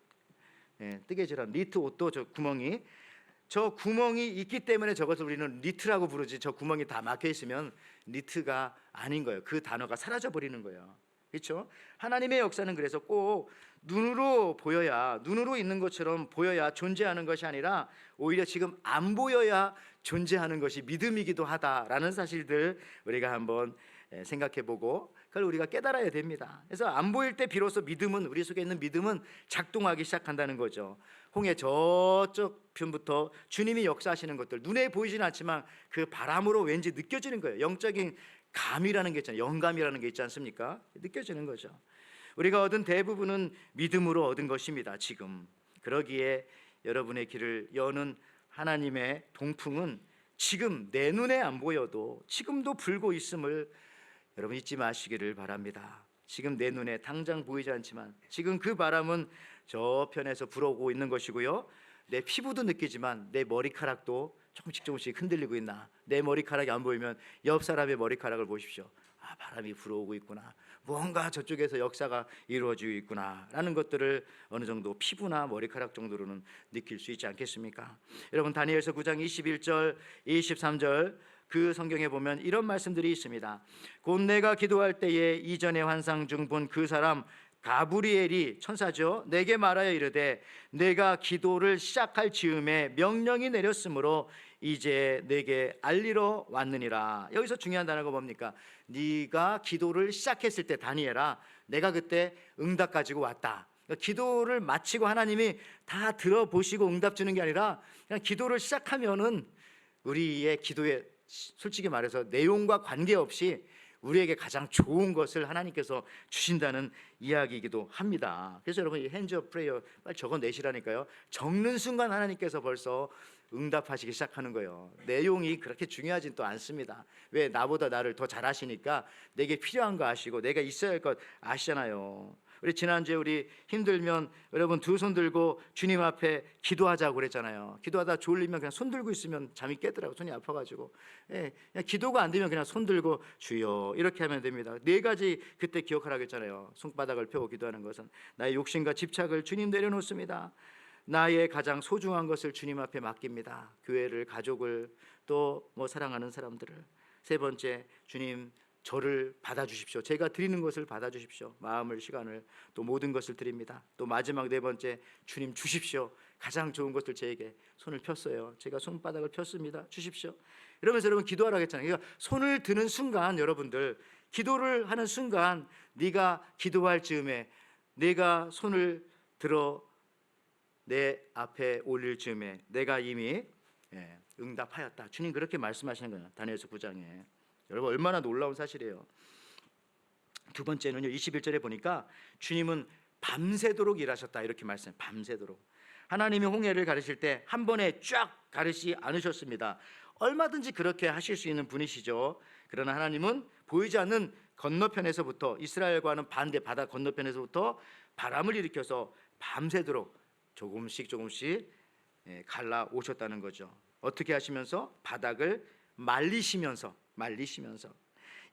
C: 예, 뜨개질한 니트 옷도 저 구멍이 있기 때문에 저것을 우리는 니트라고 부르지 저 구멍이 다 막혀 있으면 니트가 아닌 거예요. 그 단어가 사라져 버리는 거예요. 그렇죠? 하나님의 역사는 그래서 꼭 눈으로 보여야 눈으로 있는 것처럼 보여야 존재하는 것이 아니라 오히려 지금 안 보여야 존재하는 것이 믿음이기도 하다라는 사실들 우리가 한번 생각해보고 그걸 우리가 깨달아야 됩니다. 그래서 안 보일 때 비로소 믿음은 우리 속에 있는 믿음은 작동하기 시작한다는 거죠. 홍해 저쪽 편부터 주님이 역사하시는 것들 눈에 보이지는 않지만 그 바람으로 왠지 느껴지는 거예요. 영적인 감이라는 게 있잖아요. 영감이라는 게 있지 않습니까? 느껴지는 거죠. 우리가 얻은 대부분은 믿음으로 얻은 것입니다. 지금 그러기에 여러분의 길을 여는 하나님의 동풍은 지금 내 눈에 안 보여도 지금도 불고 있음을 여러분 잊지 마시기를 바랍니다. 지금 내 눈에 당장 보이지 않지만 지금 그 바람은 저편에서 불어오고 있는 것이고요. 내 피부도 느끼지만 내 머리카락도 조금씩 흔들리고 있나. 내 머리카락이 안 보이면 옆 사람의 머리카락을 보십시오. 바람이 불어오고 있구나, 뭔가 저쪽에서 역사가 이루어지고 있구나라는 것들을 어느 정도 피부나 머리카락 정도로는 느낄 수 있지 않겠습니까? 여러분, 다니엘서 9장 21절 23절 그 성경에 보면 이런 말씀들이 있습니다. 곧 내가 기도할 때에 이전의 환상 중 본 그 사람 가브리엘이, 천사죠, 내게 말하여 이르되 내가 기도를 시작할 즈음에 명령이 내렸으므로 이제 내게 알리러 왔느니라. 여기서 중요한 단어가 뭡니까? 네가 기도를 시작했을 때 다니엘아, 내가 그때 응답 가지고 왔다. 그러니까 기도를 마치고 하나님이 다 들어보시고 응답 주는 게 아니라 그냥 기도를 시작하면은 우리의 기도에 솔직히 말해서 내용과 관계없이 우리에게 가장 좋은 것을 하나님께서 주신다는 이야기이기도 합니다. 그래서 여러분, 이 핸즈 오브 프레이어 빨리 적어내시라니까요. 적는 순간 하나님께서 벌써 응답하시기 시작하는 거예요. 내용이 그렇게 중요하진 또 않습니다. 왜? 나보다 나를 더 잘 아시니까 내게 필요한 거 아시고 내가 있어야 할 것 아시잖아요. 우리 지난주에 우리 힘들면 여러분 두 손 들고 주님 앞에 기도하자고 그랬잖아요. 기도하다 졸리면 그냥 손 들고 있으면 잠이 깨더라고, 손이 아파가지고. 예, 그냥 기도가 안 되면 그냥 손 들고 주여 이렇게 하면 됩니다. 네 가지 그때 기억하라고 했잖아요. 손바닥을 펴고 기도하는 것은 나의 욕심과 집착을 주님 내려놓습니다. 나의 가장 소중한 것을 주님 앞에 맡깁니다. 교회를, 가족을, 또 뭐 사랑하는 사람들을. 세 번째, 주님 저를 받아주십시오. 제가 드리는 것을 받아주십시오. 마음을, 시간을, 또 모든 것을 드립니다. 또 마지막 네 번째, 주님 주십시오. 가장 좋은 것들 제게 손을 폈어요. 제가 손바닥을 폈습니다. 주십시오. 이러면서 여러분 기도하라고 했잖아요. 그러니까 손을 드는 순간, 여러분들 기도를 하는 순간, 네가 기도할 즈음에, 내가 손을 들어 내 앞에 올릴 즈음에 내가 이미 응답하였다. 주님 그렇게 말씀하시는 거예요. 다니엘서 9장에. 여러분 얼마나 놀라운 사실이에요. 두 번째는요, 21절에 보니까 주님은 밤새도록 일하셨다 이렇게 말씀해요. 밤새도록. 하나님이 홍해를 가르실 때 한 번에 쫙 가르시지 않으셨습니다. 얼마든지 그렇게 하실 수 있는 분이시죠. 그러나 하나님은 보이지 않는 건너편에서부터, 이스라엘과는 반대 바다 건너편에서부터 바람을 일으켜서 밤새도록 조금씩 갈라 오셨다는 거죠. 어떻게 하시면서? 바닥을 말리시면서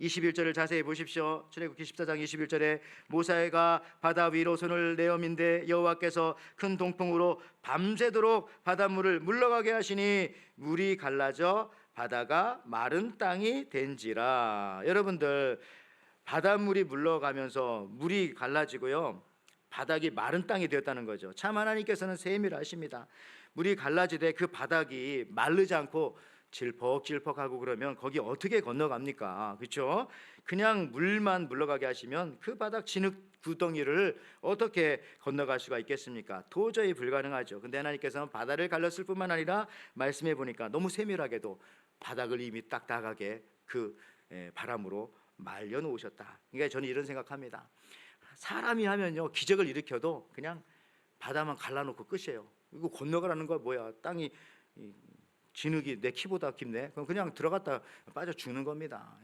C: 21절을 자세히 보십시오. 출애굽기 14장 21절에 모세가 바다 위로 손을 내어민데 여호와께서 큰 동풍으로 밤새도록 바닷물을 물러가게 하시니 물이 갈라져 바다가 마른 땅이 된지라. 여러분들, 바닷물이 물러가면서 물이 갈라지고요, 바닥이 마른 땅이 되었다는 거죠. 참 하나님께서는 세밀하십니다. 물이 갈라지되 그 바닥이 마르지 않고 질퍽질퍽하고 그러면 거기 어떻게 건너갑니까? 그렇죠? 그냥 물만 물러가게 하시면 그 바닥 진흙 구덩이를 어떻게 건너갈 수가 있겠습니까? 도저히 불가능하죠. 근데 하나님께서는 바다를 갈랐을 뿐만 아니라 말씀해 보니까 너무 세밀하게도 바닥을 이미 딱딱하게 그 바람으로 말려 놓으셨다. 그러니까 저는 이런 생각합니다. 사람이 하면요, 기적을 일으켜도 그냥 바다만 갈라놓고 끝이에요. 이거 건너가라는 거 뭐야? 땅이 진흙이 내 키보다 깊네. 그럼 그냥 들어갔다 빠져 죽는 겁니다.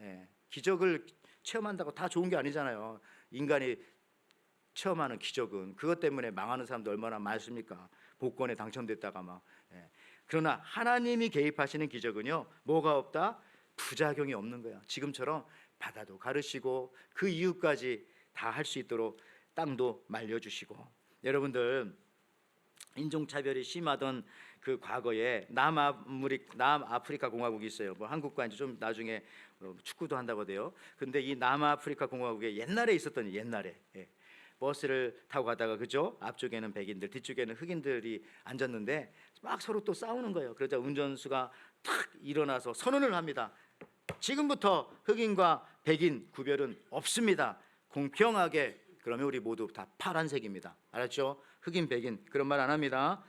C: 기적을 체험한다고 다 좋은 게 아니잖아요. 인간이 체험하는 기적은 그것 때문에 망하는 사람도 얼마나 많습니까? 복권에 당첨됐다가 막. 그러나 하나님이 개입하시는 기적은요, 뭐가 없다? 부작용이 없는 거야. 지금처럼 바다도 가르시고 그 이유까지 다 할 수 있도록 땅도 말려주시고. 여러분들, 인종차별이 심하던 그 과거에 남아프리카 공화국이 있어요. 뭐 한국과 이제 좀 나중에 축구도 한다고 돼요. 근데 이 남아프리카 공화국에 옛날에 있었던, 옛날에 버스를 타고 가다가, 그죠? 앞쪽에는 백인들, 뒤쪽에는 흑인들이 앉았는데 막 서로 또 싸우는 거예요. 그러자 운전수가 탁 일어나서 선언을 합니다. 지금부터 흑인과 백인 구별은 없습니다. 공평하게. 그러면 우리 모두 다 파란색입니다. 알았죠? 흑인, 백인 그런 말 안 합니다.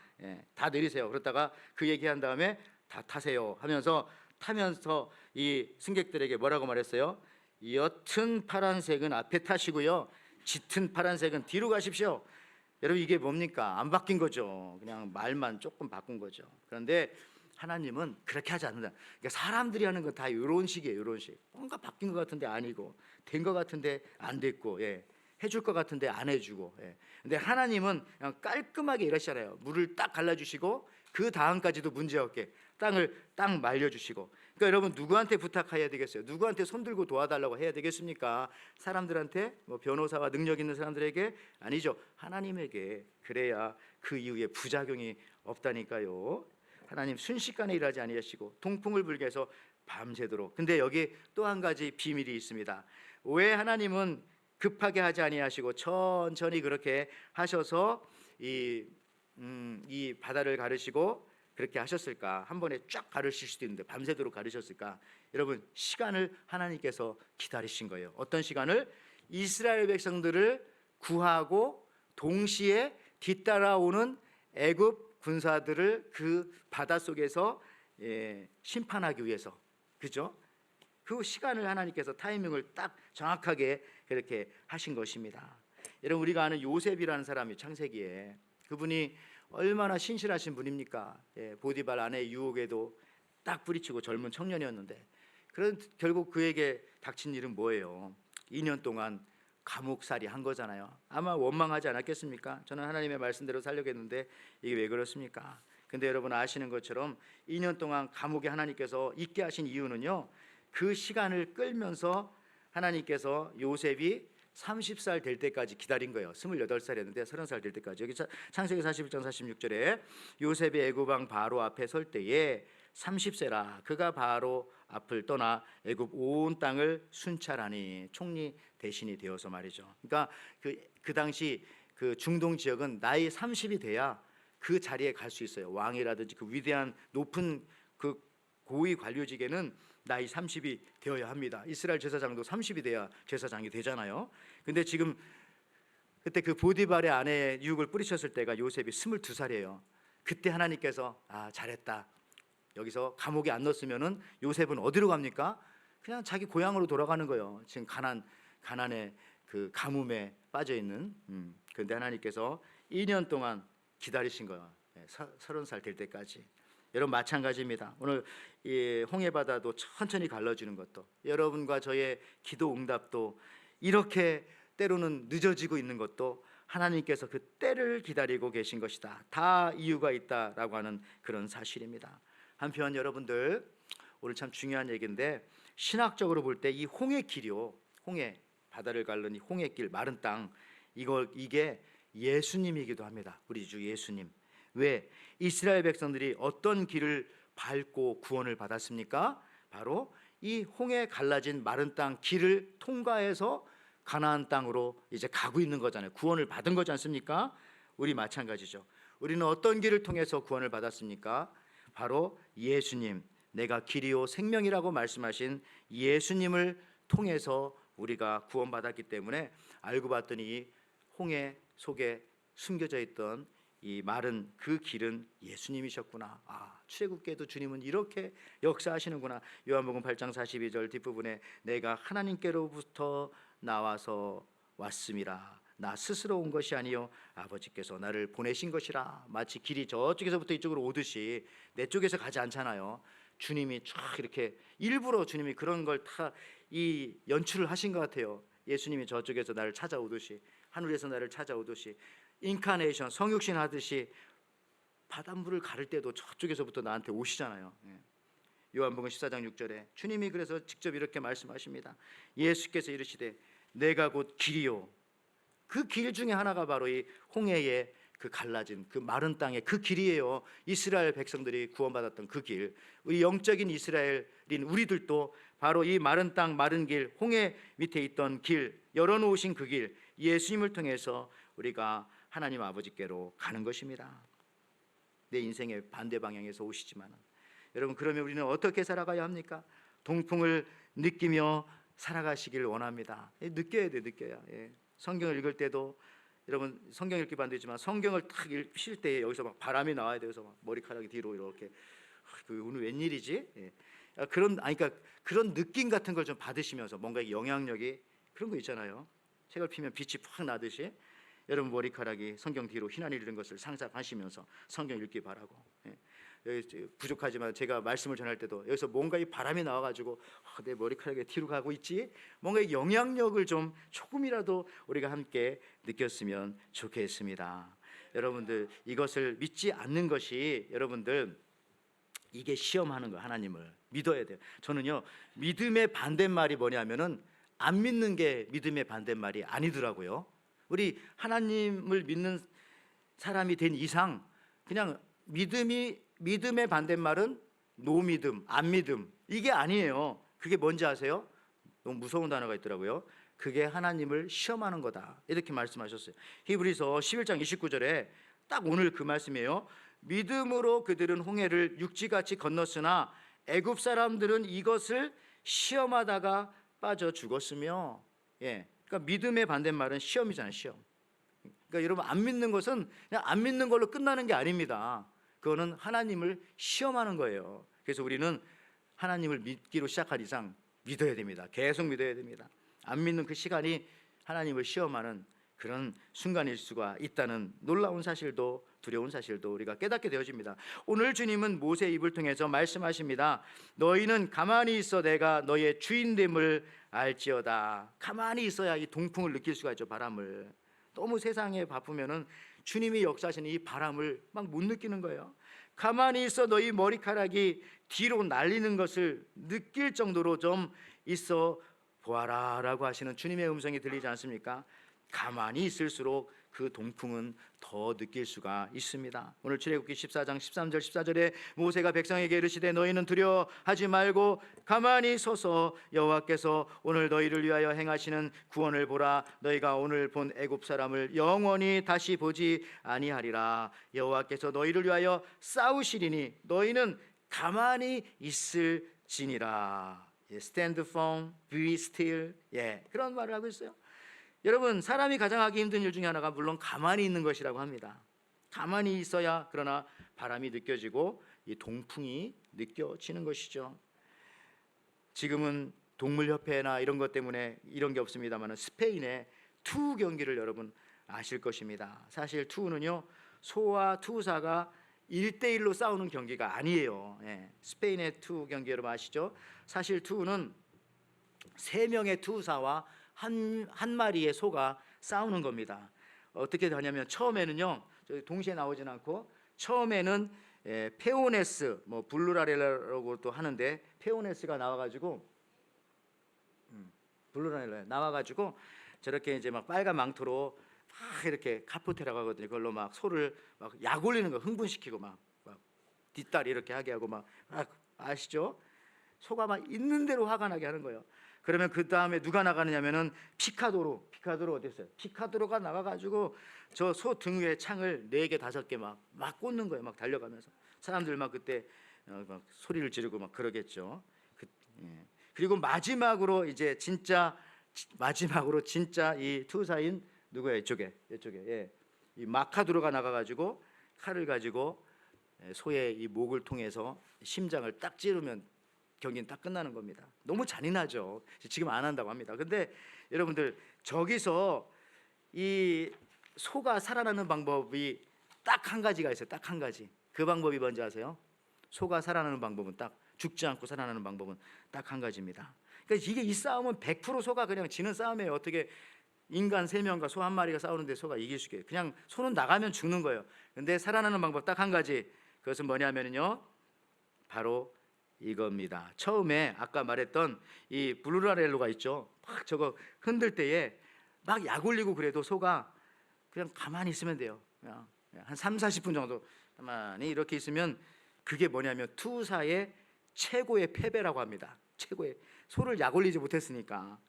C: 다 내리세요. 그러다가 그 얘기한 다음에 다 타세요 하면서 타면서 이 승객들에게 뭐라고 말했어요? 옅은 파란색은 앞에 타시고요, 짙은 파란색은 뒤로 가십시오. 여러분, 이게 뭡니까? 안 바뀐 거죠. 그냥 말만 조금 바꾼 거죠. 그런데 하나님은 그렇게 하지 않는다. 그러니까 사람들이 하는 건 다 이런 식이에요. 이런 식. 뭔가 바뀐 것 같은데 아니고, 된 것 같은데 안 됐고, 해줄 것 같은데 안 해주고. 근데 하나님은 그냥 깔끔하게 이러시잖아요. 물을 딱 갈라주시고 그 다음까지도 문제없게 땅을 딱 말려주시고, 그러니까 여러분 누구한테 부탁해야 되겠어요? 누구한테 손들고 도와달라고 해야 되겠습니까? 사람들한테, 뭐 변호사와 능력 있는 사람들에게? 아니죠. 하나님에게. 그래야 그 이후에 부작용이 없다니까요. 하나님 순식간에 일하지 아니하시고 동풍을 불게 해서 밤새도록. 근데 여기 또 한 가지 비밀이 있습니다. 왜 하나님은 급하게 하지 아니하시고 천천히 그렇게 하셔서 이 바다를 가르시고 그렇게 하셨을까? 한 번에 쫙 가르실 수도 있는데 밤새도록 가르셨을까? 여러분, 시간을 하나님께서 기다리신 거예요. 어떤 시간을? 이스라엘 백성들을 구하고 동시에 뒤따라오는 애굽 군사들을 그 바다 속에서 심판하기 위해서. 그죠? 그 시간을 하나님께서 타이밍을 딱 정확하게 그렇게 하신 것입니다. 여러분, 우리가 아는 요셉이라는 사람이 창세기에, 그분이 얼마나 신실하신 분입니까? 보디발 아내의 유혹에도 딱 뿌리치고 젊은 청년이었는데, 그런 결국 그에게 닥친 일은 뭐예요? 2년 동안 감옥살이 한 거잖아요. 아마 원망하지 않았겠습니까? 저는 하나님의 말씀대로 살려겠는데 이게 왜 그렇습니까? 근데 여러분 아시는 것처럼 2년 동안 감옥에 하나님께서 있게 하신 이유는요, 그 시간을 끌면서 하나님께서 요셉이 30살 될 때까지 기다린 거예요. 28살이었는데 30살 될 때까지. 여기 창세기 41장 46절에 요셉이 애굽 왕 바로 앞에 설 때에 30세라 그가 바로 앞을 떠나 애굽 온 땅을 순찰하니, 총리 대신이 되어서 말이죠. 그러니까 그 당시 그 중동 지역은 나이 30이 돼야 그 자리에 갈 수 있어요. 왕이라든지 그 위대한 높은 그 고위 관료직에는 나이 30이 되어야 합니다. 이스라엘 제사장도 30이 돼야 제사장이 되잖아요. 근데 지금 그때 그 보디발의 아내의 유혹을 뿌리쳤을 때가 요셉이 22살이에요. 그때 하나님께서 잘했다. 여기서 감옥에 안 넣었으면은 요셉은 어디로 갑니까? 그냥 자기 고향으로 돌아가는 거예요. 지금 가난의 그 가뭄에 빠져 있는. 그런데 하나님께서 2년 동안 기다리신 거예요. 30살 될 때까지. 여러분 마찬가지입니다. 오늘 이 홍해바다도 천천히 갈라지는 것도, 여러분과 저의 기도 응답도 이렇게 때로는 늦어지고 있는 것도 하나님께서 그 때를 기다리고 계신 것이다. 다 이유가 있다라고 하는 그런 사실입니다. 한편 여러분들, 오늘 참 중요한 얘기인데, 신학적으로 볼 때 이 홍해길이요, 홍해 바다를 가르는 이 홍해길, 마른 땅, 이게 예수님이기도 합니다. 우리 주 예수님. 왜? 이스라엘 백성들이 어떤 길을 밟고 구원을 받았습니까? 바로 이 홍해 갈라진 마른 땅 길을 통과해서 가나안 땅으로 이제 가고 있는 거잖아요. 구원을 받은 거지 않습니까? 우리 마찬가지죠. 우리는 어떤 길을 통해서 구원을 받았습니까? 바로 예수님, 내가 길이요 생명이라고 말씀하신 예수님을 통해서 우리가 구원받았기 때문에, 알고 봤더니 홍해 속에 숨겨져 있던 이 마른 그 길은 예수님이셨구나. 출애굽기에도 주님은 이렇게 역사하시는구나. 요한복음 8장 42절 뒷부분에 내가 하나님께로부터 나와서 왔음이라. 나 스스로 온 것이 아니요 아버지께서 나를 보내신 것이라. 마치 길이 저쪽에서부터 이쪽으로 오듯이 내 쪽에서 가지 않잖아요. 주님이 쫙 이렇게 일부러 주님이 그런 걸 다 이 연출을 하신 것 같아요. 예수님이 저쪽에서 나를 찾아오듯이, 하늘에서 나를 찾아오듯이, 인카네이션 성육신 하듯이 바닷물을 가를 때도 저쪽에서부터 나한테 오시잖아요. 요한복음 14장 6절에 주님이 그래서 직접 이렇게 말씀하십니다. 예수께서 이르시되 내가 곧 길이요. 그 길 중에 하나가 바로 이 홍해의 그 갈라진 그 마른 땅의 그 길이에요. 이스라엘 백성들이 구원받았던 그 길. 우리 영적인 이스라엘인 우리들도 바로 이 마른 땅, 마른 길, 홍해 밑에 있던 길, 열어놓으신 그 길, 예수님을 통해서 우리가 하나님 아버지께로 가는 것입니다. 내 인생의 반대 방향에서 오시지만, 여러분, 그러면 우리는 어떻게 살아가야 합니까? 동풍을 느끼며 살아가시길 원합니다. 느껴야 돼, 느껴야. 성경을 읽을 때도, 여러분 성경 읽기 반대지만 성경을 딱 쉴 때 여기서 막 바람이 나와야 돼서 막 머리카락이 뒤로 이렇게, 오늘 웬일이지? 그러니까 그런 느낌 같은 걸 좀 받으시면서 뭔가 영향력이, 그런 거 있잖아요. 책을 피면 빛이 팍 나듯이 여러분 머리카락이 성경 뒤로 휘날리는 것을 상상하시면서 성경 읽기 바라고. 부족하지만 제가 말씀을 전할 때도 여기서 뭔가 이 바람이 나와가지고 내 머리카락이 뒤로 가고 있지, 뭔가 영향력을 좀 조금이라도 우리가 함께 느꼈으면 좋겠습니다. 여러분들, 이것을 믿지 않는 것이 여러분들 이게 시험하는 거예요. 하나님을 믿어야 돼요. 저는요, 믿음의 반대말이 뭐냐면은 안 믿는 게 믿음의 반대말이 아니더라고요. 우리 하나님을 믿는 사람이 된 이상 그냥 믿음의 반대말은 노믿음, 안 믿음, 이게 아니에요. 그게 뭔지 아세요? 너무 무서운 단어가 있더라고요. 그게 하나님을 시험하는 거다, 이렇게 말씀하셨어요. 히브리서 11장 29절에 딱 오늘 그 말씀이에요. 믿음으로 그들은 홍해를 육지같이 건넜으나 애굽 사람들은 이것을 시험하다가 빠져 죽었으며. 그러니까 믿음의 반대말은 시험이잖아요. 시험. 그러니까 여러분, 안 믿는 것은 그냥 안 믿는 걸로 끝나는 게 아닙니다. 그거는 하나님을 시험하는 거예요. 그래서 우리는 하나님을 믿기로 시작한 이상 믿어야 됩니다. 계속 믿어야 됩니다. 안 믿는 그 시간이 하나님을 시험하는 그런 순간일 수가 있다는 놀라운 사실도, 두려운 사실도 우리가 깨닫게 되어집니다. 오늘 주님은 모세 입을 통해서 말씀하십니다. 너희는 가만히 있어 내가 너의 주인됨을 알지어다. 가만히 있어야 이 동풍을 느낄 수가 있죠. 바람을. 너무 세상에 바쁘면은 주님이 역사하시는 이 바람을 막 못 느끼는 거예요. 가만히 있어 너희 머리카락이 뒤로 날리는 것을 느낄 정도로 좀 있어 보아라 라고 하시는 주님의 음성이 들리지 않습니까? 가만히 있을수록 그 동풍은 더 느낄 수가 있습니다. 오늘 출애굽기 14장 13절 14절에 모세가 백성에게 이르시되 너희는 두려워하지 말고 가만히 서서 여호와께서 오늘 너희를 위하여 행하시는 구원을 보라. 너희가 오늘 본 애굽 사람을 영원히 다시 보지 아니하리라. 여호와께서 너희를 위하여 싸우시리니 너희는 가만히 있을지니라. Stand firm, be still. 그런 말을 하고 있어요. 여러분, 사람이 가장 하기 힘든 일 중에 하나가 물론 가만히 있는 것이라고 합니다. 가만히 있어야 그러나 바람이 느껴지고 이 동풍이 느껴지는 것이죠. 지금은 동물협회나 이런 것 때문에 이런 게 없습니다만 스페인의 투우 경기를 여러분 아실 것입니다. 사실 투우는요, 소와 투우사가 1대1로 싸우는 경기가 아니에요. 스페인의 투우 경기 여러분 아시죠? 사실 투우는 3명의 투우사와 한 마리의 소가 싸우는 겁니다. 어떻게 하냐면 처음에는요, 동시에 나오진 않고 처음에는 페오네스, 뭐 블루라렐라라고 또 하는데 페오네스가 나와가지고 블루라렐라 나와가지고 저렇게 이제 막 빨간 망토로 막 이렇게 카포테라고 하거든요. 그걸로 막 소를 막 약 올리는 거, 흥분시키고 막 뒷다리 이렇게 하게 하고 막 아시죠? 소가 막 있는 대로 화가 나게 하는 거예요. 그러면 그 다음에 누가 나가느냐면은 피카도로 어땠어요? 피카도로가 나가가지고 저 소 등 위에 창을 4개 5개 막 꽂는 거예요. 막 달려가면서 사람들 막 그때 막 소리를 지르고 막 그러겠죠. 그리고 마지막으로 진짜 이 투사인 누구야? 이쪽에 이 마카도로가 나가가지고 칼을 가지고 소의 이 목을 통해서 심장을 딱 찌르면 경기는 딱 끝나는 겁니다. 너무 잔인하죠. 지금 안 한다고 합니다. 근데 여러분들, 저기서 이 소가 살아나는 방법이 딱 한 가지가 있어요. 딱 한 가지. 그 방법이 뭔지 아세요? 소가 살아나는 방법은 딱, 죽지 않고 살아나는 방법은 딱 한 가지입니다. 그러니까 이 싸움은 100% 소가 그냥 지는 싸움이에요. 어떻게 인간 3명과 소 1마리가 싸우는데 소가 이길 수 있겠어요? 그냥 소는 나가면 죽는 거예요. 근데 살아나는 방법 딱 한 가지. 그것은 뭐냐면요, 바로 이겁니다. 처음에 아까 말했던 이 블루라렐로가 있죠. 막 저거 흔들 때에 막 약 올리고 그래도 소가 그냥 가만히 있으면 돼요. 그냥 한 3-40분 정도 가만히 이렇게 있으면 그게 뭐냐면 투사의 최고의 패배라고 합니다. 최고의, 소를 약 올리지 못했으니까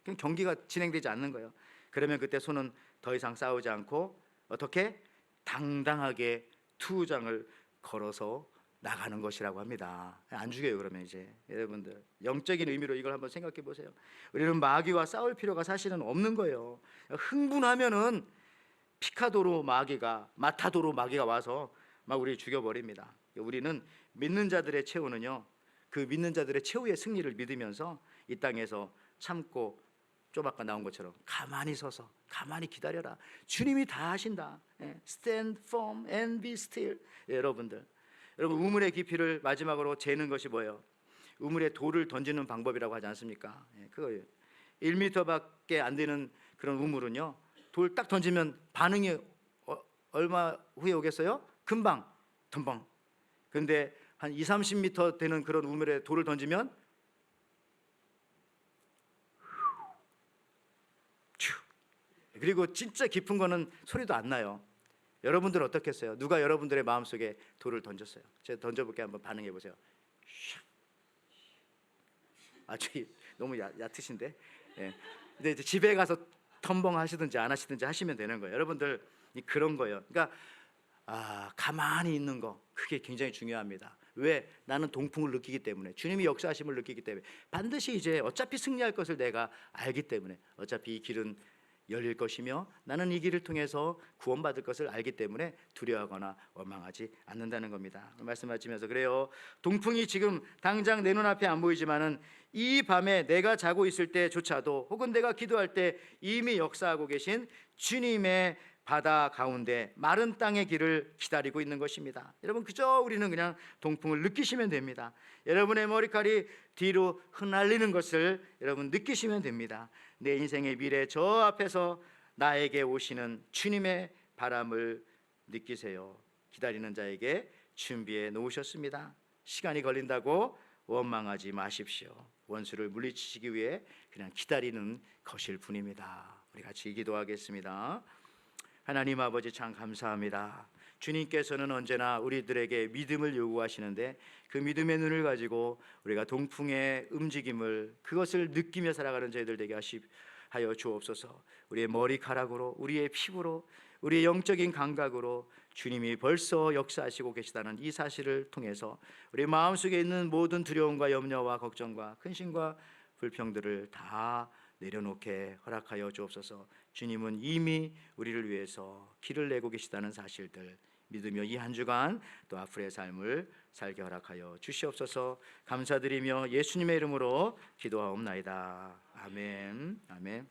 C: 그냥 경기가 진행되지 않는 거예요. 그러면 그때 소는 더 이상 싸우지 않고 어떻게 당당하게 투장을 걸어서 나가는 것이라고 합니다. 안 죽여요. 그러면 이제 여러분들, 영적인 의미로 이걸 한번 생각해 보세요. 우리는 마귀와 싸울 필요가 사실은 없는 거예요. 흥분하면은 피카도로 마타도로 마귀가 와서 막 우리 죽여버립니다. 우리는 믿는 자들의 최후는요, 그 믿는 자들의 최후의 승리를 믿으면서 이 땅에서 참고, 좀 아까 나온 것처럼 가만히 서서 가만히 기다려라. 주님이 다 하신다. Stand firm and be still. 여러분, 우물의 깊이를 마지막으로 재는 것이 뭐예요? 우물에 돌을 던지는 방법이라고 하지 않습니까? 그거예요. 1m밖에 안 되는 그런 우물은요, 돌 딱 던지면 반응이 얼마 후에 오겠어요? 금방 덤벙. 근데 한 2, 30m 되는 그런 우물에 돌을 던지면 그리고 진짜 깊은 거는 소리도 안 나요. 여러분들은 어떻겠어요? 누가 여러분들의 마음속에 돌을 던졌어요? 제가 던져볼게요. 한번 반응해 보세요. 저희 너무 얕으신데. 예. 근데 이제 집에 가서 텀벙 하시든지 안 하시든지 하시면 되는 거예요. 여러분들 그런 거예요. 그러니까 가만히 있는 거, 그게 굉장히 중요합니다. 왜? 나는 동풍을 느끼기 때문에, 주님이 역사하심을 느끼기 때문에, 반드시 이제 어차피 승리할 것을 내가 알기 때문에, 어차피 이 길은 열릴 것이며 나는 이 길을 통해서 구원받을 것을 알기 때문에 두려워하거나 원망하지 않는다는 겁니다. 말씀하시면서 그래요. 동풍이 지금 당장 내 눈앞에 안 보이지만은 이 밤에 내가 자고 있을 때조차도, 혹은 내가 기도할 때 이미 역사하고 계신 주님의 바다 가운데 마른 땅의 길을 기다리고 있는 것입니다. 여러분, 그저 우리는 그냥 동풍을 느끼시면 됩니다. 여러분의 머리칼이 뒤로 흩날리는 것을 여러분 느끼시면 됩니다. 내 인생의 미래, 저 앞에서 나에게 오시는 주님의 바람을 느끼세요. 기다리는 자에게 준비해 놓으셨습니다. 시간이 걸린다고 원망하지 마십시오. 원수를 물리치시기 위해 그냥 기다리는 것일 뿐입니다. 우리 같이 기도하겠습니다. 하나님 아버지, 참 감사합니다. 주님께서는 언제나 우리들에게 믿음을 요구하시는데, 그 믿음의 눈을 가지고 우리가 동풍의 움직임을, 그것을 느끼며 살아가는 저희들 되게 하여 주옵소서. 우리의 머리카락으로, 우리의 피부로, 우리의 영적인 감각으로 주님이 벌써 역사하시고 계시다는 이 사실을 통해서 우리 마음속에 있는 모든 두려움과 염려와 걱정과 근심과 불평들을 다 내려놓게 허락하여 주옵소서. 주님은 이미 우리를 위해서 길을 내고 계시다는 사실들 믿으며 이 한 주간 또 앞으로의 삶을 살게 허락하여 주시옵소서. 감사드리며 예수님의 이름으로 기도하옵나이다. 아멘. 아멘.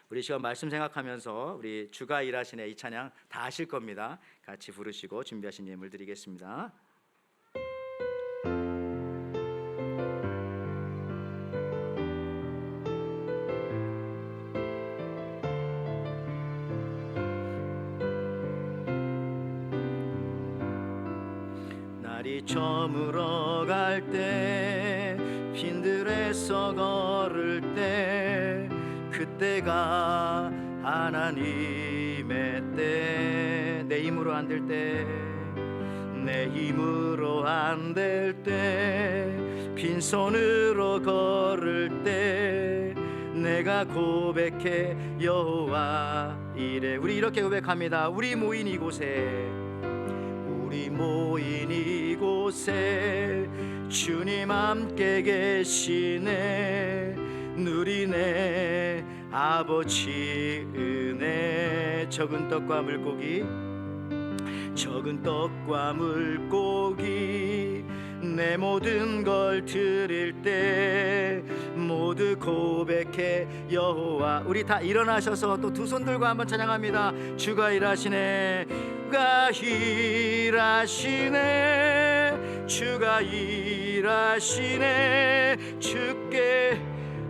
C: 우리 시간 말씀 생각하면서 우리 주가 일하시네 이 찬양 다 아실 겁니다. 같이 부르시고 준비하신 예물 드리겠습니다. 날이 저물어 갈 때, 빈들에서 걸을 때, 그때가 하나님의 때. 내 힘으로 안 될 때, 내 힘으로 안 될 때, 빈손으로 걸을 때 내가 고백해 여호와 이래. 우리 이렇게 고백합니다. 우리 모인 이곳에, 우리 모인 이곳에 주님 함께 계시네. 누리네 아버지 은혜. 적은 떡과 물고기, 적은 떡과 물고기, 내 모든 걸 드릴 때 모두 고백해 여호와. 우리 다 일어나셔서 또 두 손 들고 한번 찬양합니다. 주가 일하시네, 주가 일하시네, 주가 일하시네. 주께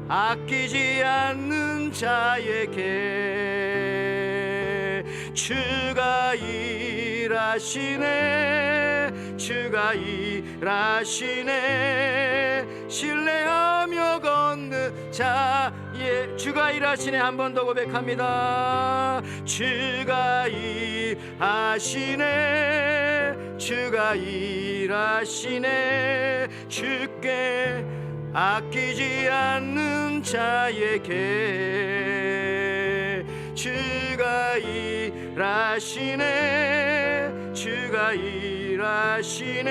C: 아끼지 않는 자에게 주가 일하시네, 주가 일하시네. 신뢰하며 걷는 자의 주가 일하시네. 한 번 더 고백합니다. 주가 일하시네, 주가 일하시네. 주께 아끼지 않는 자에게 주가 일하시네, 주가 일하시네.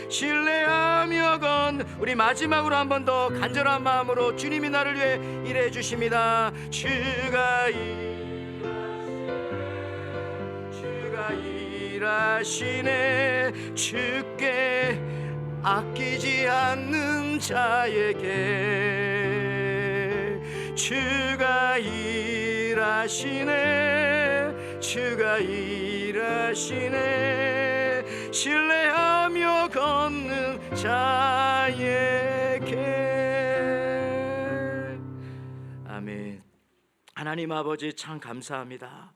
C: 신뢰하며 건 우리 마지막으로 한 번 더 간절한 마음으로 주님이 나를 위해 일해 주십니다. 주가 일하시네, 주께 아끼지 않는 자에게 주가 일하시네, 주가 일하시네. 신뢰하며 걷는 자에게. 아멘. 하나님 아버지, 참 감사합니다.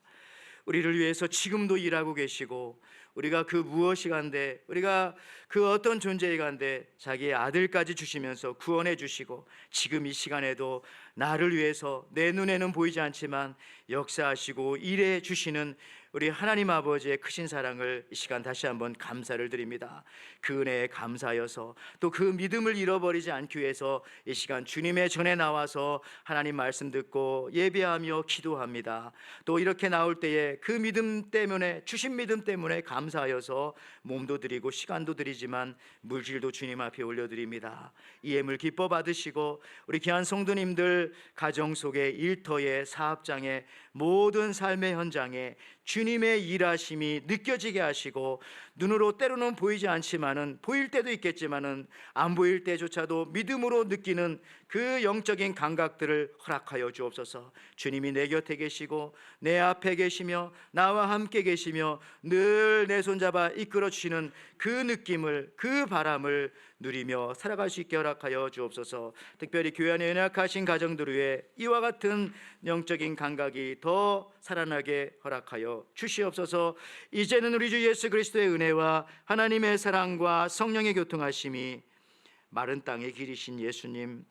C: 우리를 위해서 지금도 일하고 계시고 우리가 그 무엇이 간데, 우리가 그 어떤 존재이 간데 자기의 아들까지 주시면서 구원해 주시고, 지금 이 시간에도 나를 위해서 내 눈에는 보이지 않지만 역사하시고 일해 주시는 우리 하나님 아버지의 크신 사랑을 이 시간 다시 한번 감사를 드립니다. 그 은혜에 감사하여서, 또 그 믿음을 잃어버리지 않기 위해서 이 시간 주님의 전에 나와서 하나님 말씀 듣고 예배하며 기도합니다. 또 이렇게 나올 때에 그 믿음 때문에, 주신 믿음 때문에 감사하여서 몸도 드리고 시간도 드리지만 물질도 주님 앞에 올려드립니다. 이 예물 기뻐 받으시고, 우리 귀한 성도님들 가정 속에, 일터에, 사업장에, 모든 삶의 현장에 주님의 일하심이 느껴지게 하시고, 눈으로 때로는 보이지 않지만은, 보일 때도 있겠지만은 안 보일 때조차도 믿음으로 느끼는 그 영적인 감각들을 허락하여 주옵소서. 주님이 내 곁에 계시고 내 앞에 계시며 나와 함께 계시며 늘 내 손잡아 이끌어 주시는 그 느낌을, 그 바람을 누리며 살아갈 수 있게 허락하여 주옵소서. 특별히 교회 안에 연약하신 가정들 위해 이와 같은 영적인 감각이 더 살아나게 허락하여 주시옵소서. 이제는 우리 주 예수 그리스도의 은혜와 하나님의 사랑과 성령의 교통하심이, 마른 땅에 길이신 예수님,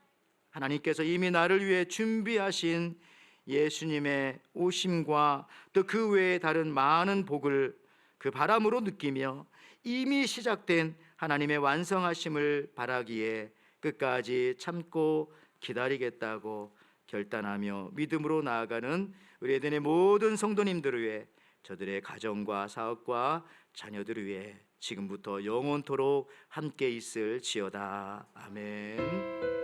C: 하나님께서 이미 나를 위해 준비하신 예수님의 오심과 또 그 외에 다른 많은 복을 그 바람으로 느끼며 이미 시작된 하나님의 완성하심을 바라기에 끝까지 참고 기다리겠다고 결단하며 믿음으로 나아가는 우리 에덴의 모든 성도님들을 위해, 저들의 가정과 사업과 자녀들을 위해 지금부터 영원토록 함께 있을지어다. 아멘.